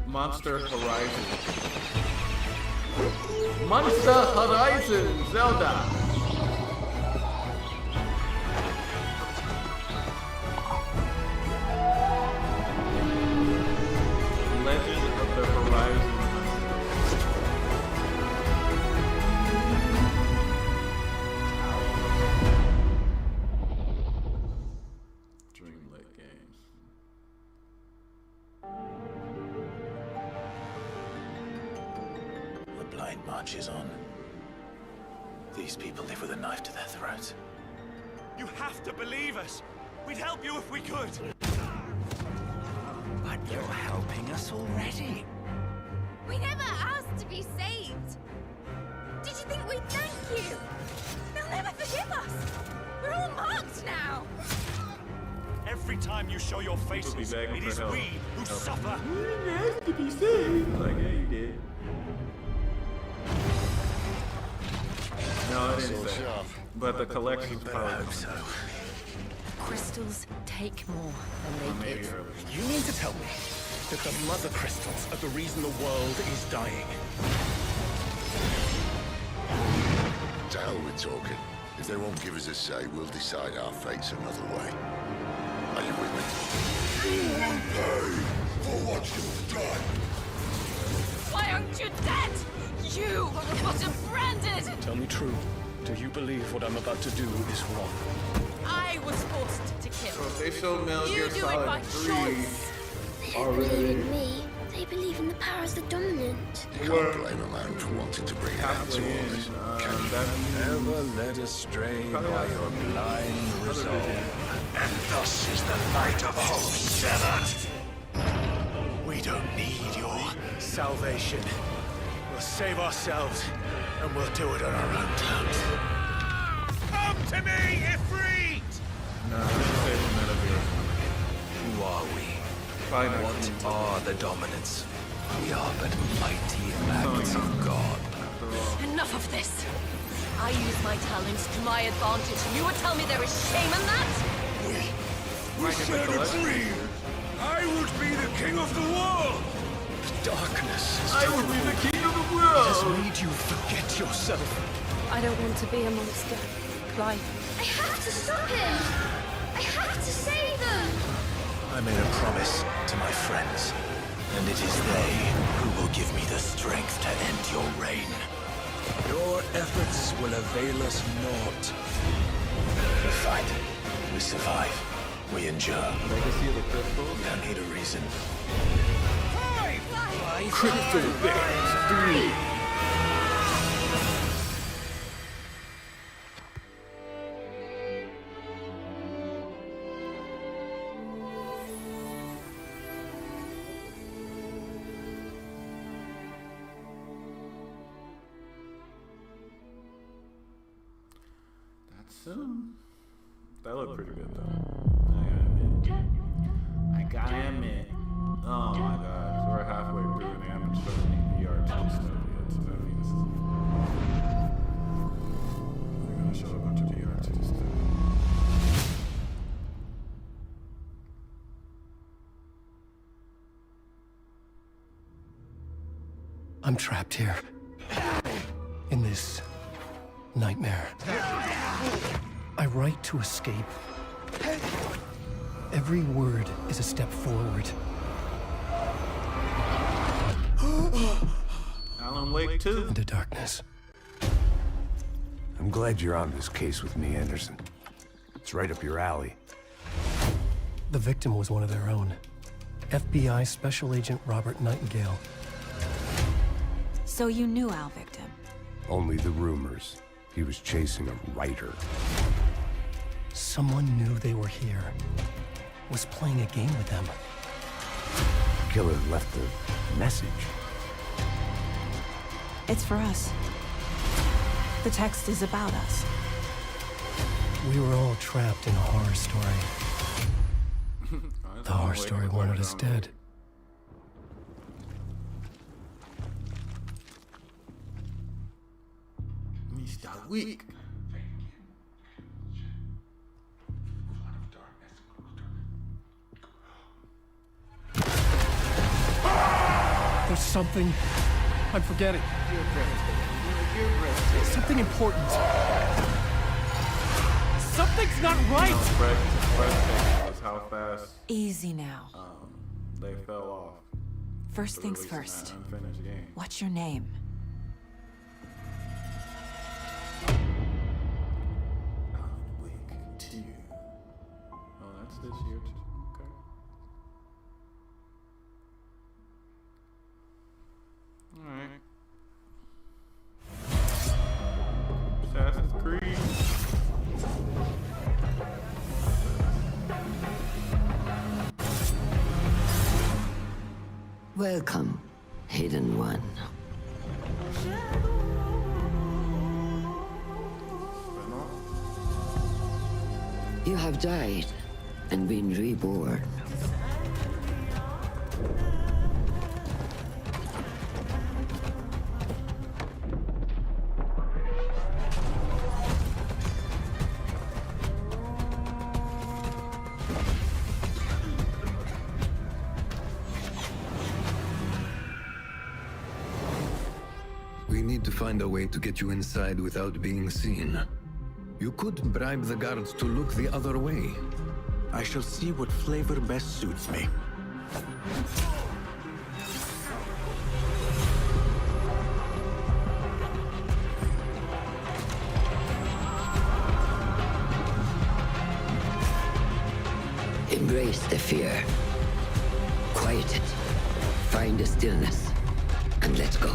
Monster Horizon. Monster Horizon Zelda. Legend of the Horizon. Dreamlight Games. The blind march is on. These people live with a knife to their throats. You have to believe us. We'd help you if we could. But you're helping us already. We never asked to be saved. Did you think we'd thank you? They'll never forgive us. We're all marked now. Every time you show your faces, it is we who suffer. We didn't ask to be saved. Like, yeah, you did. No, it didn't say. But the collection's powerful. So. Crystals take more than they give. You mean to tell me that the mother crystals are the reason the world is dying? To hell with talking. If they won't give us a say, we'll decide our fates another way. Are you with me? You will pay for what you've done. Why aren't you dead? You are what are branded. Tell me true. Do you believe what I'm about to do is wrong? I was forced to kill. So if they showed Metal Gear You do it by Solid 3 choice. They don't believe in me. They believe in the powers the dominant. You can't blame a man for wanting to bring it out to us. Never led astray by your blind resolve. And thus is the light of hope severed. We don't need your salvation. We'll save ourselves, and we'll do it on our own terms. Come to me, Ifrit! No, this is saving Metal Gear. Who are we? What are the dominants? We are but mighty acts of God. Enough of this. I use my talents to my advantage, and you would tell me there is shame in that? We shared a dream. I would be the king of the world. The darkness. I would be the king of the world. Has made you forget yourself. I don't want to be a monster, Clive. I have to stop him! I have to save them! I made a promise to my friends, and it is they who will give me the strength to end your reign. Your efforts will avail us naught. We fight, we survive, we endure. Legacy of the Crystal? We don't need a reason. Crystal Bears 3. That looked pretty good though. I gotta admit. Oh my god, we're halfway through and they haven't shown any VR stuff yet, so that means they're gonna show a bunch of VR stuff. I'm trapped here. In this nightmare. I write to escape. Every word is a step forward. Alan Wake 2. Into darkness. I'm glad you're on this case with me, Anderson. It's right up your alley. The victim was one of their own. FBI Special Agent Robert Nightingale. So you knew Al Victim? Only the rumors. He was chasing a writer. Someone knew they were here. Was playing a game with them. The killer left a message. It's for us. The text is about us. We were all trapped in a horror story. The horror story wanted us dead. Mr. Weak. something I'm forgetting. Something important. Something's not right! Breathtaking was how fast Easy now. they fell off. First things releasing first. that unfinished game. What's your name? Oh, that's this year too. Okay. Alright. Assassin's Creed. Welcome, Hidden One. You have died and been reborn. We need to find a way to get you inside without being seen. You could bribe the guards to look the other way. I shall see what flavor best suits me. Embrace the fear. Quiet it. Find a stillness. And let's go.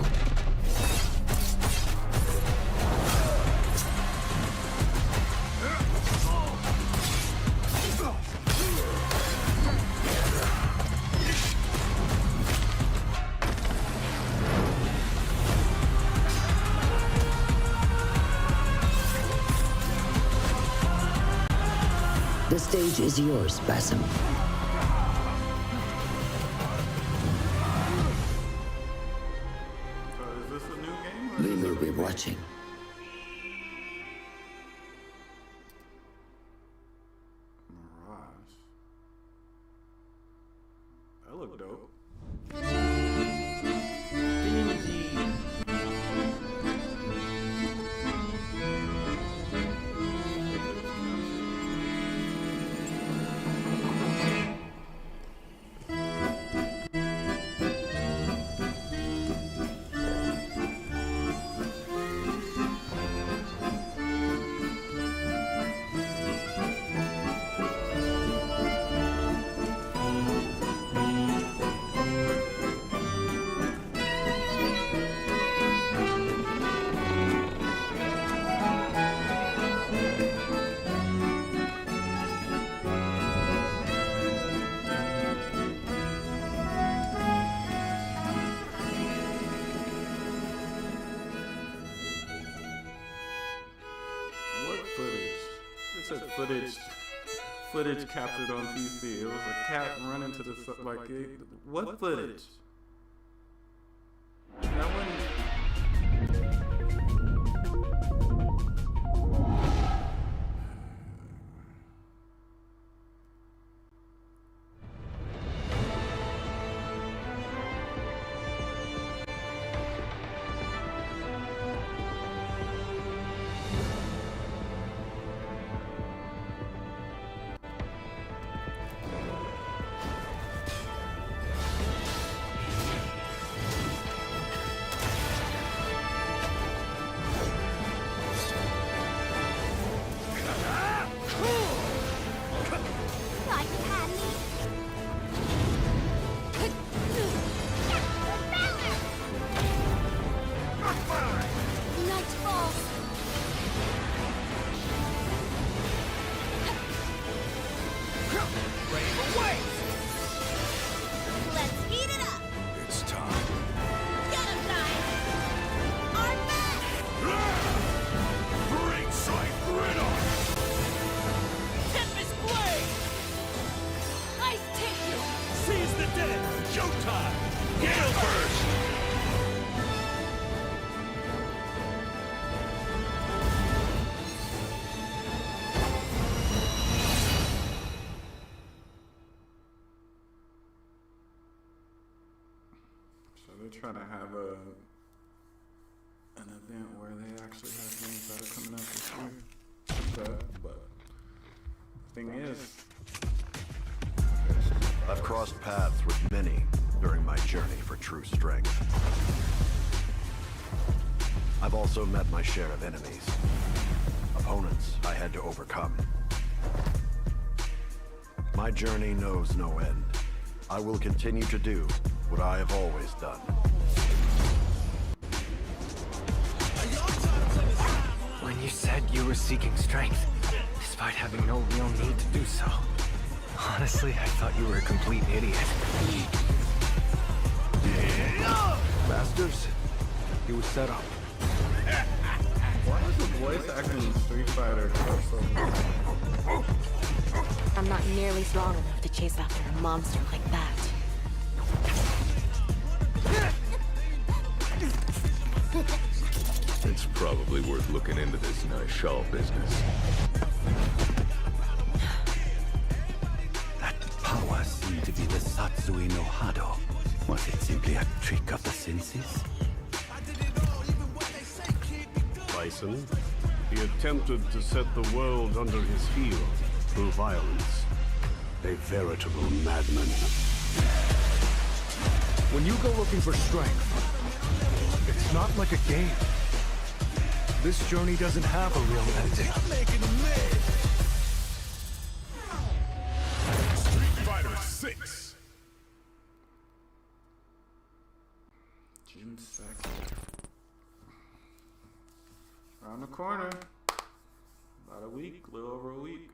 The stage is yours, Basim. Is this a new game? We will be watching. Mirage. That looked dope. Footage captured on PC. It was a cat running to the what footage? That one. trying to have an event where they actually have games that are coming out this year. Okay, but the thing is, I've crossed paths with many during my journey for true strength. I've also met my share of enemies, opponents I had to overcome. My journey knows no end. I will continue to do what I have always done. When you said you were seeking strength, despite having no real need to do so, honestly, I thought you were a complete idiot. Masters, he was set up. why is the voice acting in Street Fighter so good? I'm not nearly strong enough to chase after a monster like that. It's probably worth looking into this nice shawl business. That power seemed to be the Satsui no Hado. Was it simply a trick of the senses? Bison, he attempted to set the world under his heel through violence. A veritable madman. When you go looking for strength, it's not like a game. This journey doesn't have a real ending. Street Fighter 6. June 2nd. Around the corner. About a week, a little over a week.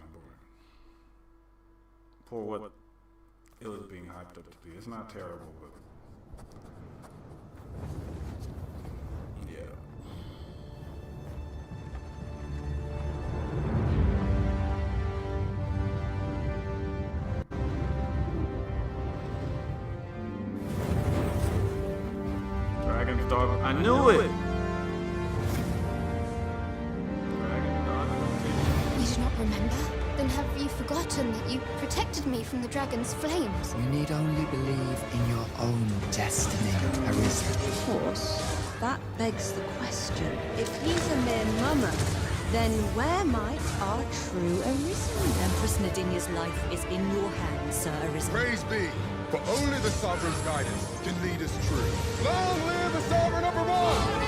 kind of boring. For what it was being hyped up to be. It's not terrible, but yeah. Dragon's Dog. I knew it! You do not remember? Then have you forgotten that you protected me from the dragon's flames? You need only believe in your own destiny, Arisen. Of course, that begs the question. If he's a mere mummer, then where might our true Arisen? Empress Nadinia's life is in your hands, Sir Arisen. Praise be, for only the Sovereign's guidance can lead us true. Long live the Sovereign of Ramon!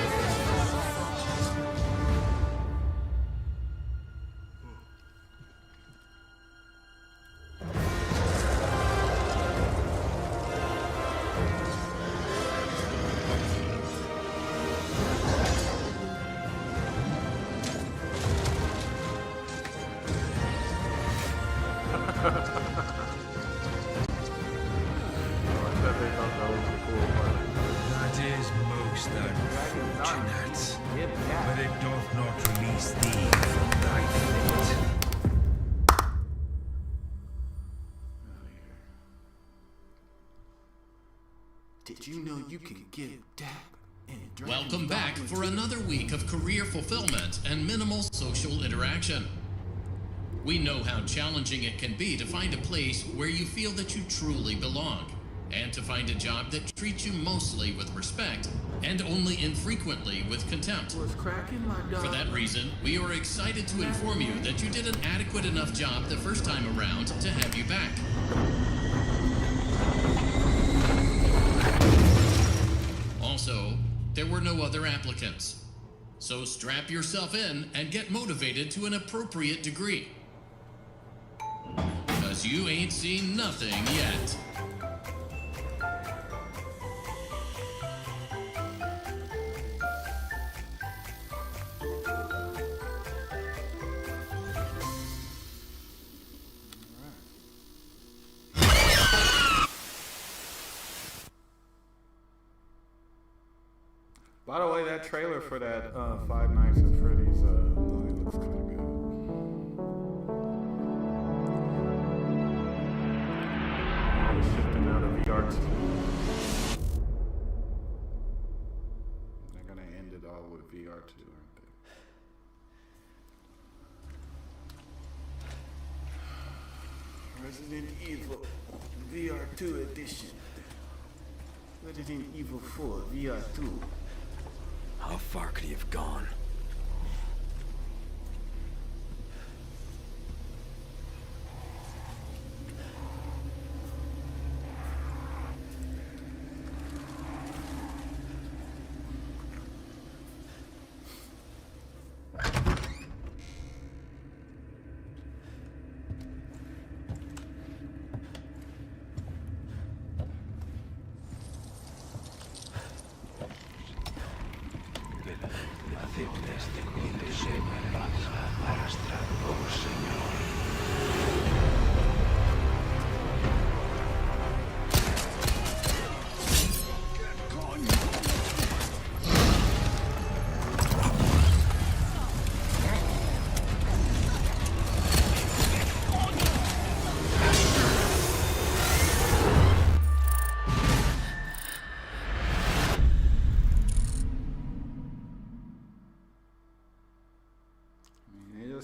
That is most unfortunate, but it doth not release thee from thy fate. Did you know you can give dap and Welcome back for another week of career fulfillment and minimal social interaction. We know how challenging it can be to find a place where you feel that you truly belong, and to find a job that treats you mostly with respect and only infrequently with contempt. For that reason, we are excited to inform you that you did an adequate enough job the first time around to have you back. Also, there were no other applicants. So strap yourself in and get motivated to an appropriate degree. Because you ain't seen nothing yet. By the way, that trailer for that Five Nights at Freddy's movie looks kind of good. We're shifting out of VR 2. They're gonna end it all with VR 2, aren't they? Resident Evil VR 2 edition. Resident Evil 4 VR 2. How far could he have gone?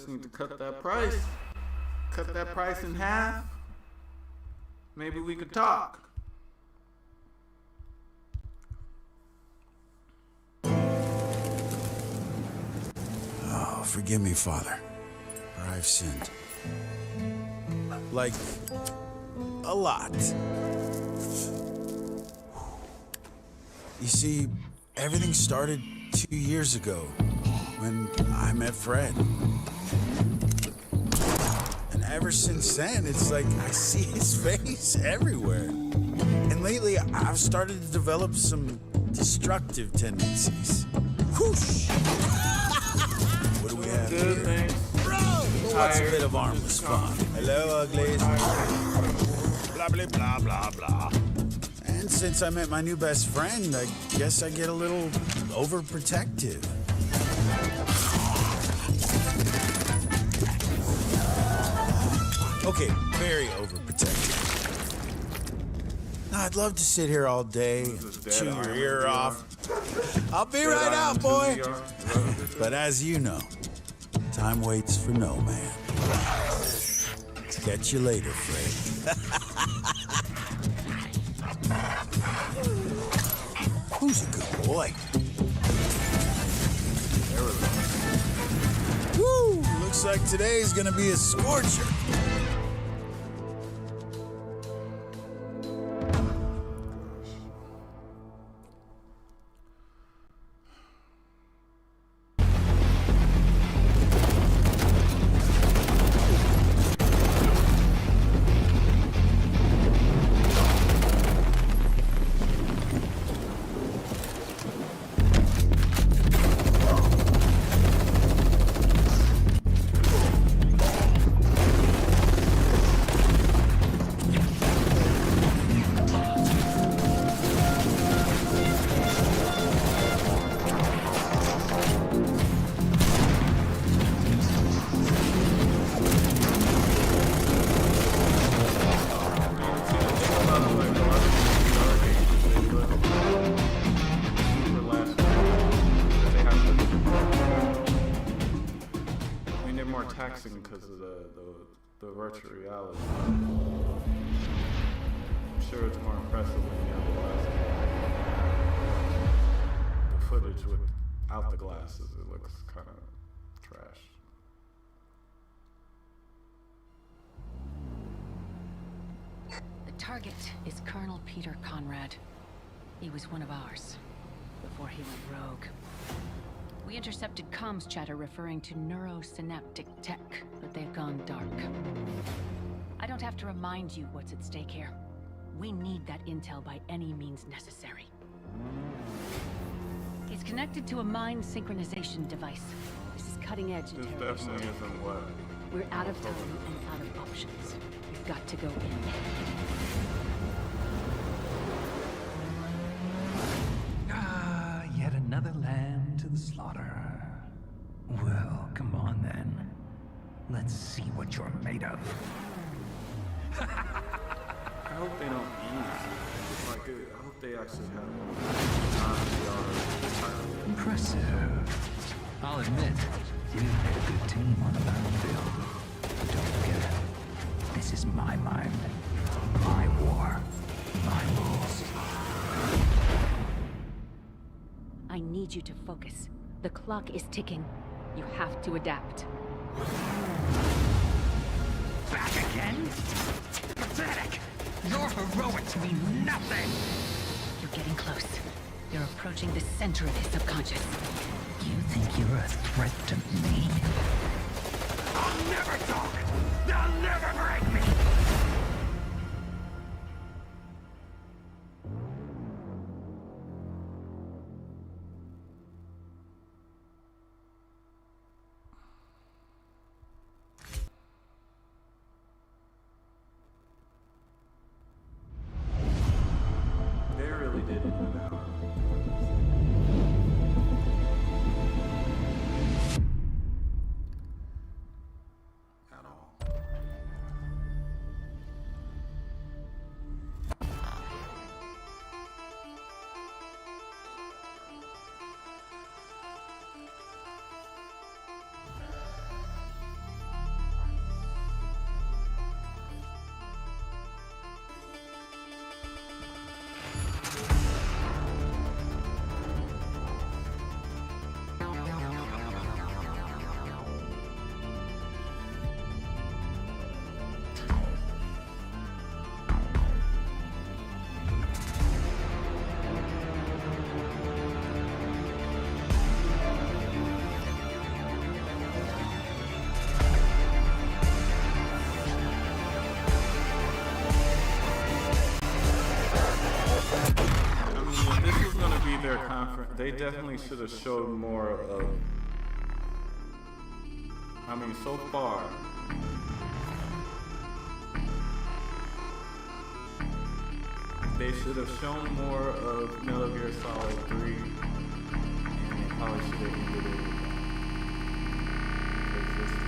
Need to cut that price. Cut that price in half. Maybe we could talk. Oh, forgive me, Father, for I've sinned. Like, a lot. You see, everything started 2 years ago when I met Fred. And ever since then, it's like I see his face everywhere. And lately, I've started to develop some destructive tendencies. Whoosh! What do we have here? Bro! what's a bit of armless fun? Hello, uglies. Blah, blah, blah, blah, blah. And since I met my new best friend, I guess I get a little overprotective. Okay, very overprotective. Now, I'd love to sit here all day and chew your ear off. I'll be right out, boy. But as you know, time waits for no man. Catch you later, Fred. Who's a good boy? Woo! Looks like today's gonna be a scorcher. Because of the virtual reality. I'm sure it's more impressive than the other glasses. The footage without the glasses, it looks kind of trash. The target is Colonel Peter Conrad. He was one of ours before he went rogue. We intercepted comms chatter referring to neurosynaptic tech, but they've gone dark. I don't have to remind you what's at stake here. We need that intel by any means necessary. He's connected to a mind synchronization device. This is cutting edge This interrogation. definitely isn't what. We're out of time and out of options. We've got to go in. Yet another lamb to the slaughter. Well, come on then. Let's see what you're made of. I hope they don't use it. Like, I hope they actually have non-VR. Impressive. I'll admit, you made a good team on the battlefield. But don't forget, this is my mind, my war, my rules. I need you to focus. The clock is ticking. You have to adapt. Back again? Pathetic! Your heroics mean nothing! You're getting close. You're approaching the center of his subconscious. You think you're a threat to me? I'll never talk! They'll never break me! They definitely should have showed more of. I mean, so far, They should have shown more of Metal Gear Solid 3, and they probably should have ended it with that. Because this is...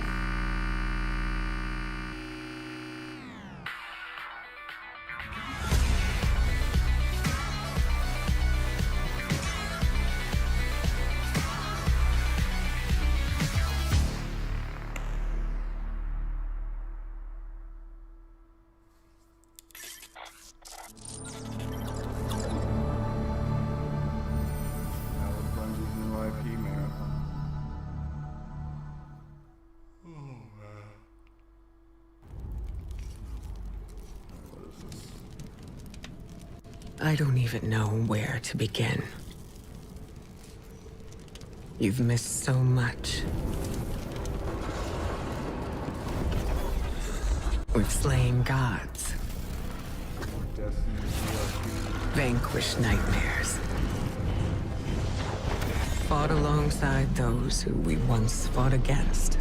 I don't even know where to begin. You've missed so much. We've slain gods, vanquished nightmares, fought alongside those who we once fought against.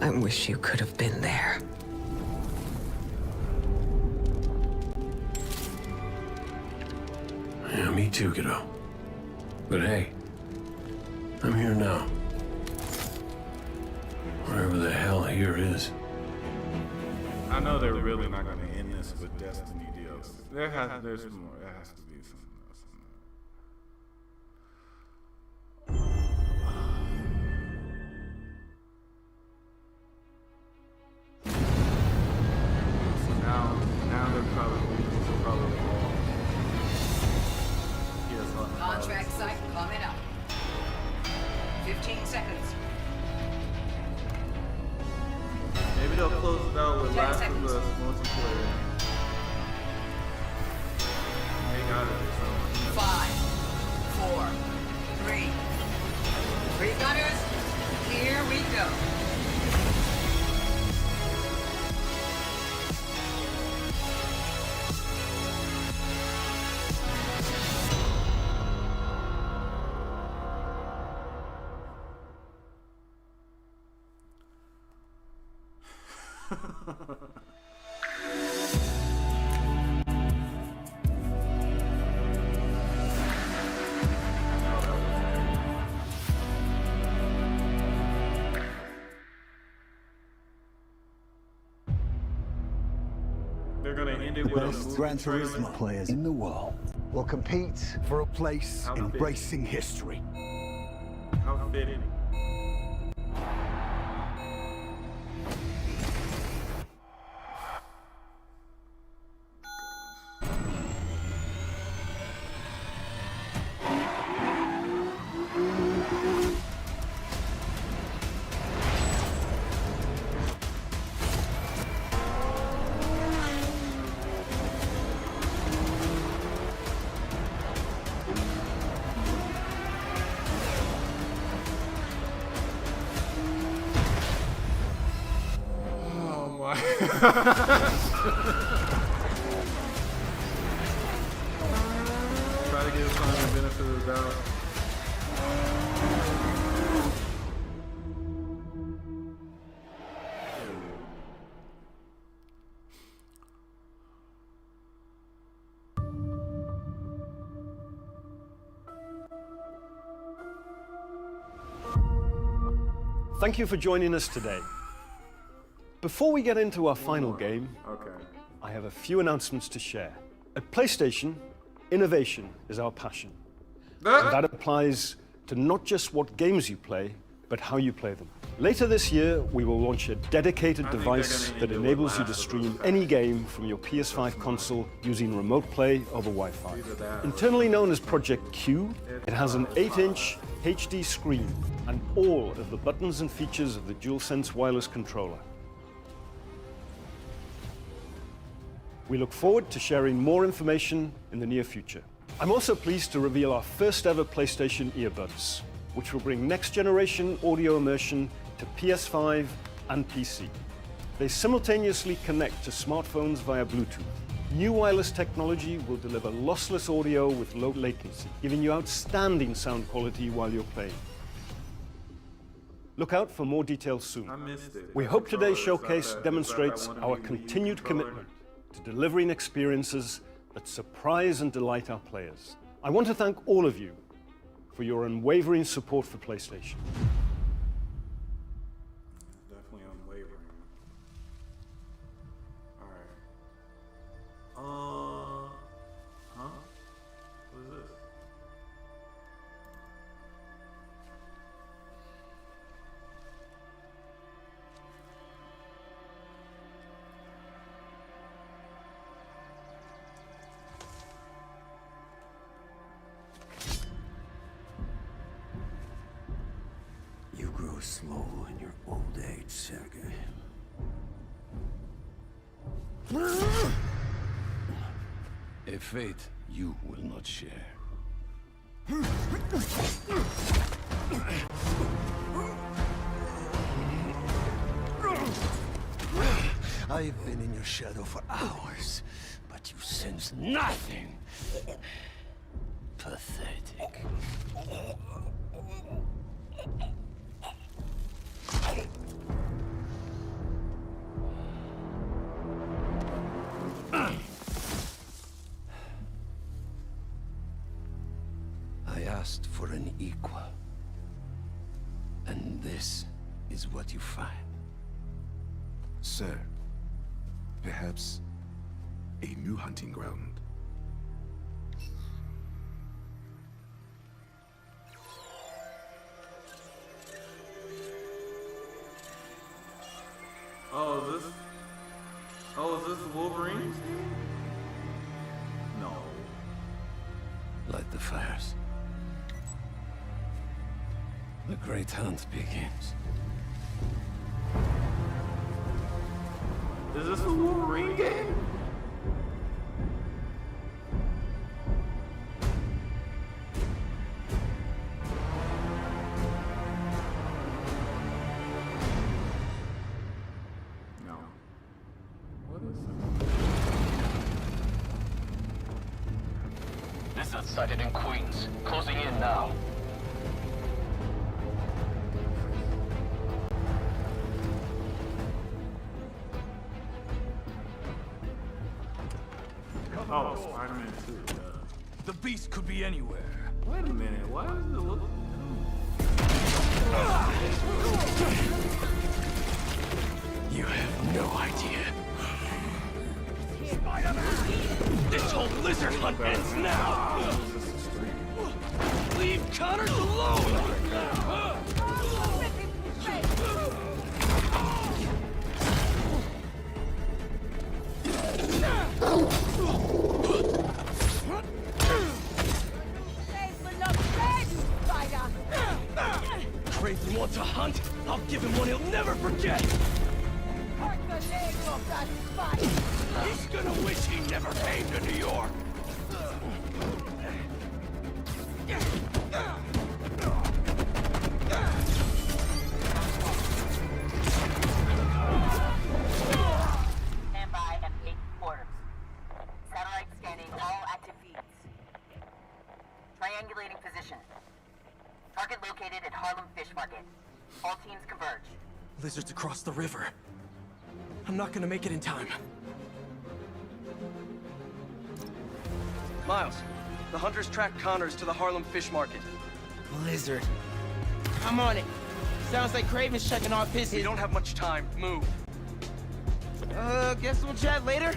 I wish you could have been there. Yeah, me too, kiddo. But hey, I'm here now. Wherever the hell here is. I know they're really not going to end this with Destiny DLC. There's more. There has to be something else in there. So now they're probably all. Contract site coming up. 15 seconds. Maybe they'll close it out with Last of Us multiplayer. They got it or something. 5, 4, 3. Pre-gunners, here we go. They're gonna end it with a movie Gran trailer. Turismo players in the world will compete for a place in racing history. How fitting. Try to give someone the benefit of the doubt. Thank you for joining us today. Before we get into our final game, I have a few announcements to share. At PlayStation, innovation is our passion. And that applies to not just what games you play, but how you play them. Later this year, we will launch a dedicated device that enables you to stream any game from your PS5 console using remote play over Wi-Fi. Internally known as Project Q, it has an 8-inch HD screen and all of the buttons and features of the DualSense wireless controller. We look forward to sharing more information in the near future. I'm also pleased to reveal our first ever PlayStation earbuds, which will bring next generation audio immersion to PS5 and PC. They simultaneously connect to smartphones via Bluetooth. New wireless technology will deliver lossless audio with low latency, giving you outstanding sound quality while you're playing. Look out for more details soon. I missed it. We hope today's showcase demonstrates our continued commitment to delivering experiences that surprise and delight our players. I want to thank all of you for your unwavering support for PlayStation. Definitely unwavering. Alright. Huh? What is this? You grow slow in your old age, Sergei. A fate you will not share. I've been in your shadow for hours, but you sense nothing. Pathetic. I asked for an equal. And this is what you find. Sir, perhaps a new hunting ground. Oh, is this Wolverine? No. Light the fires. The great hunt begins. Is this a Wolverine game? No. What is it? Lizard sighted in Queens. Closing in now. Oh, Spider-Man 2. The beast could be anywhere. Wait a minute. Why does it look? You have no idea. Spider-Man! This whole lizard hunt ends now! Leave Connors alone! Craven wants a hunt? I'll give him one he'll never forget! Hurt the leg of that spider! He's gonna wish he never came to New York! Stand by and take orders. Satellite scanning all active feeds. Triangulating position. Target located at Harlem Fish Market. All teams converge. Lizard's across the river. I'm not gonna make it in time. Miles, the hunters tracked Connors to the Harlem Fish Market. Lizard. I'm on it. Sounds like Craven's checking off his... We don't have much time. Move. Guess we'll chat later?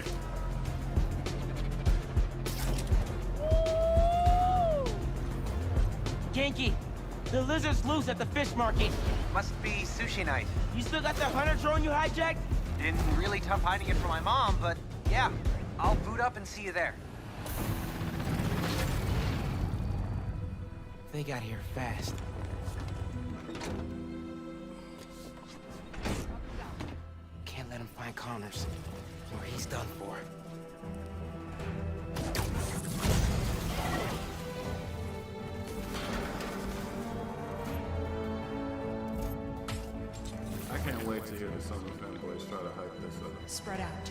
Genki, the lizard's loose at the fish market. Must be sushi night. You still got that hunter drone you hijacked? Been really tough hiding it from my mom, but yeah, I'll boot up and see you there. They got here fast. Can't let him find Connors, or he's done for. I can't wait to hear the Summer fanboys try to hype this up. Spread out.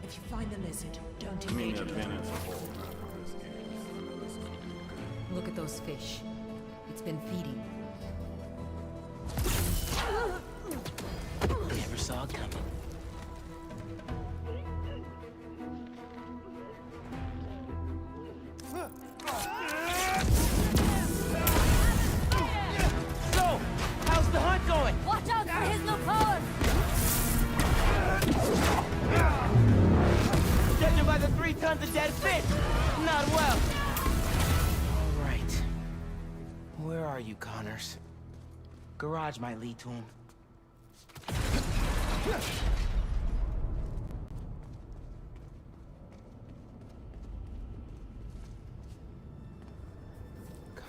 If you find the lizard, don't I mean, engage the with event it. as a whole, not this game. I know this is gonna be good. Look at those fish. It's been feeding. Never saw it coming. tons of dead fish! Not well! Alright. Where are you, Connors? Garage might lead to him.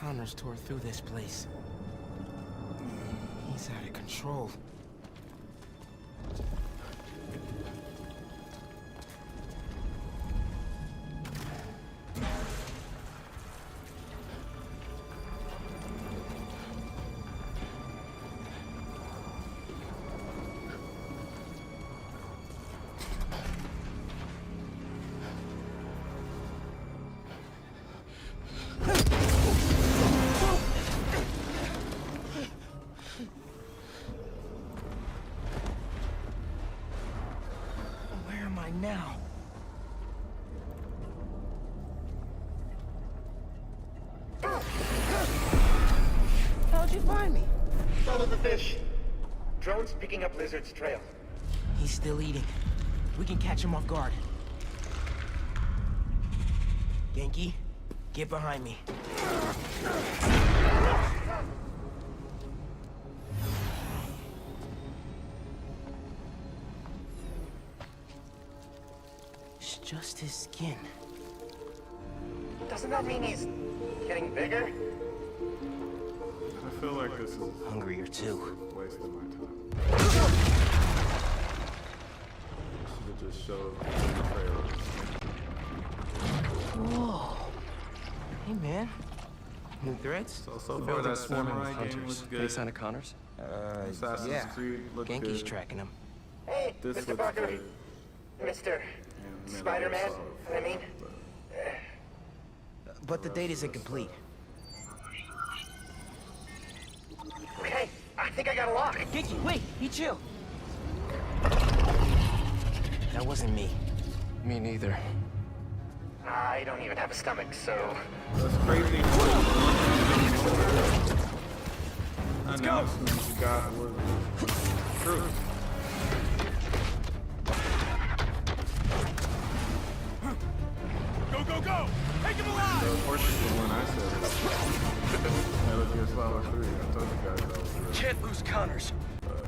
Connors tore through this place. He's out of control. Now. How'd you find me? Follow the fish. Drone's picking up Lizard's trail. He's still eating. We can catch him off guard. Genki, get behind me. It's just his skin. Doesn't that mean he's getting bigger? I feel like this is hungrier too. Wasting my time. Should have just showed the trailer. Whoa. Hey man. New threats? So far that Samurai game looks good. Any sign of Connors? Assassin's yeah. Creed looked Genki's good. tracking him. Hey, This Mr. looks Parker. good. Mr. Spider-Man, I mean. But the date isn't complete. Okay, I think I got a lock. Genki, wait! Be chill! That wasn't me. Me neither. I don't even have a stomach, so... That's crazy. Let's go! You got was true. Go, go, go! Take him alive! So, of course, it's the one I said. Metal Gear Solid 3. I told you guys that was real. Can't lose Connors.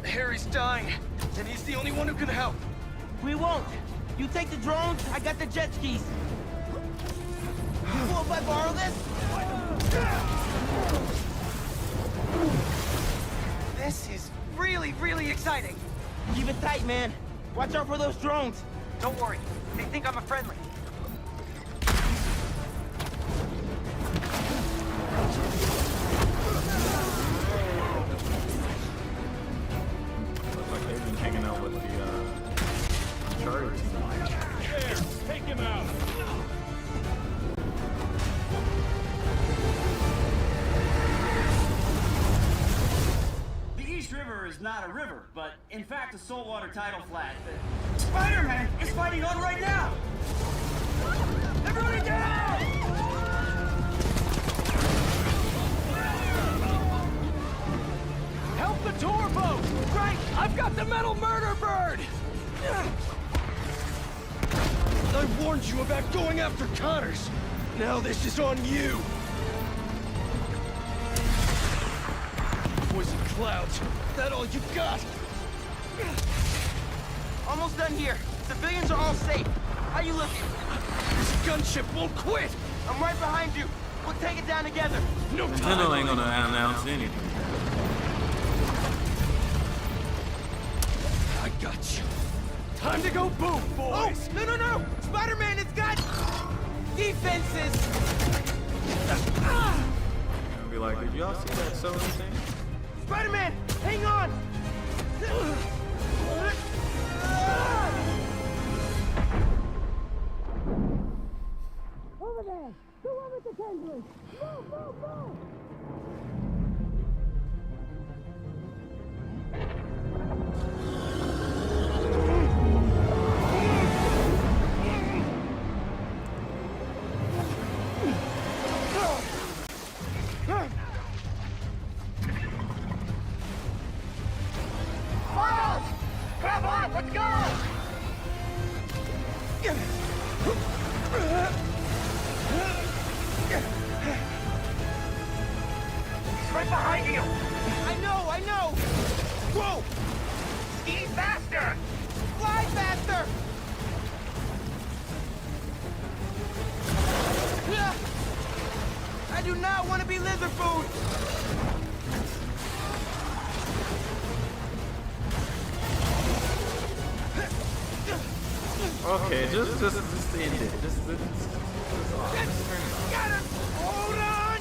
Harry's dying, and he's the only one who can help. We won't! You take the drones, I got the jet skis! Cool if I borrow this? This is really, really exciting. Keep it tight, man. Watch out for those drones. Don't worry. They think I'm a friendly. Looks like they've been hanging out with the Charlie team. There, take him out! The East River is not a river, but in fact a saltwater tidal flat. Spider-Man is fighting on right now! Everybody down! Help the tour boat! Right! I've got the metal murder bird! I warned you about going after Connors. Now this is on you. Poison clouds. That all you got? Almost done here. Civilians are all safe. How you looking? This gunship won't quit. I'm right behind you. We'll take it down together. No time. Nintendo ain't gonna announce anything. I got you. Time to go boom, boys! Oh, no! Spider-Man has got defenses! I'll be like, did y'all see that Sony thing? Spider-Man, hang on! Over there! Whoever the tendrils! Move! Miles! Grab on! Let's go! do not want to be lizard food! Okay, just end it. Just turn it off. Got him! Hold on!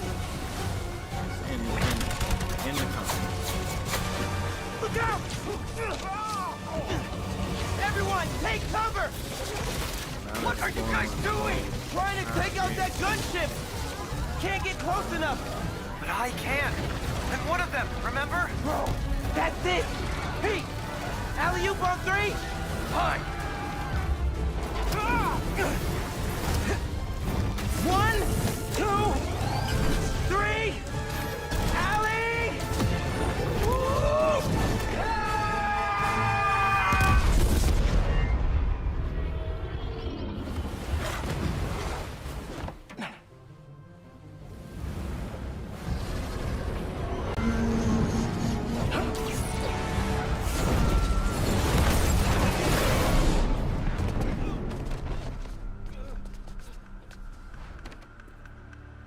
End the conversation. Look out! Everyone, take cover! What are you guys doing? Trying to take out that gunship! Can't get close enough! But I can. I'm one of them, remember? Bro, that's it! Pete! Alley-oop on 3? Fine. 1, 2, 3! Alley! Woo!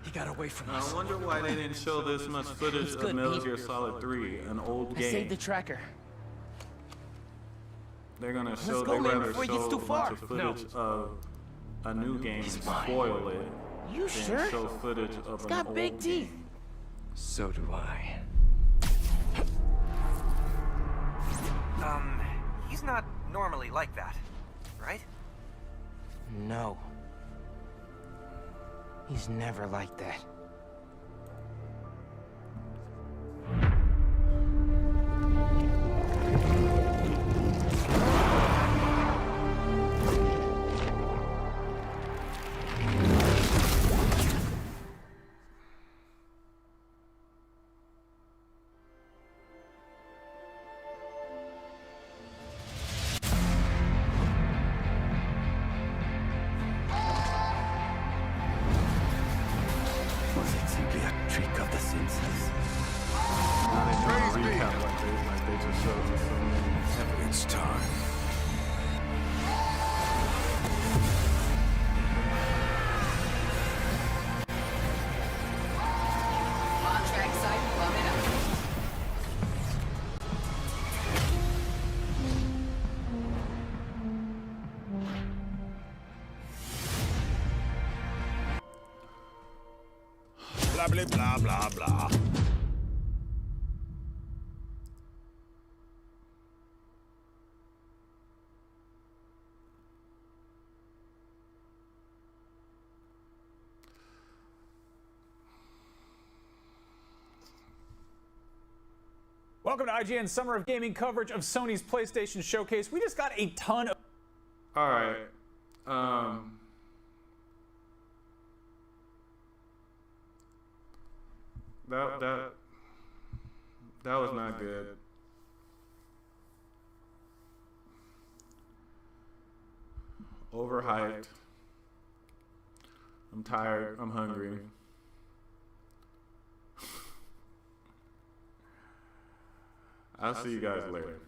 He got away from I us. wonder why they didn't show this much footage of Metal Gear Solid 3, an old I game. saved the tracker. They're gonna Let's show, go, they man, rather before it show gets too a far. bunch of footage of a new game and spoil it. You than sure? show footage of It's an got old big teeth. game. So do I. He's not normally like that, right? No. He's never like that. Was it simply a trick of the senses? They just showed us so many. It's time. Contract site coming up. Blah, blah, blah, blah, blah. Welcome to IGN's Summer of Gaming coverage of Sony's PlayStation Showcase. We just got a ton of... Alright. That was not good. Overhyped. I'm tired. I'm hungry. I'll see you guys later.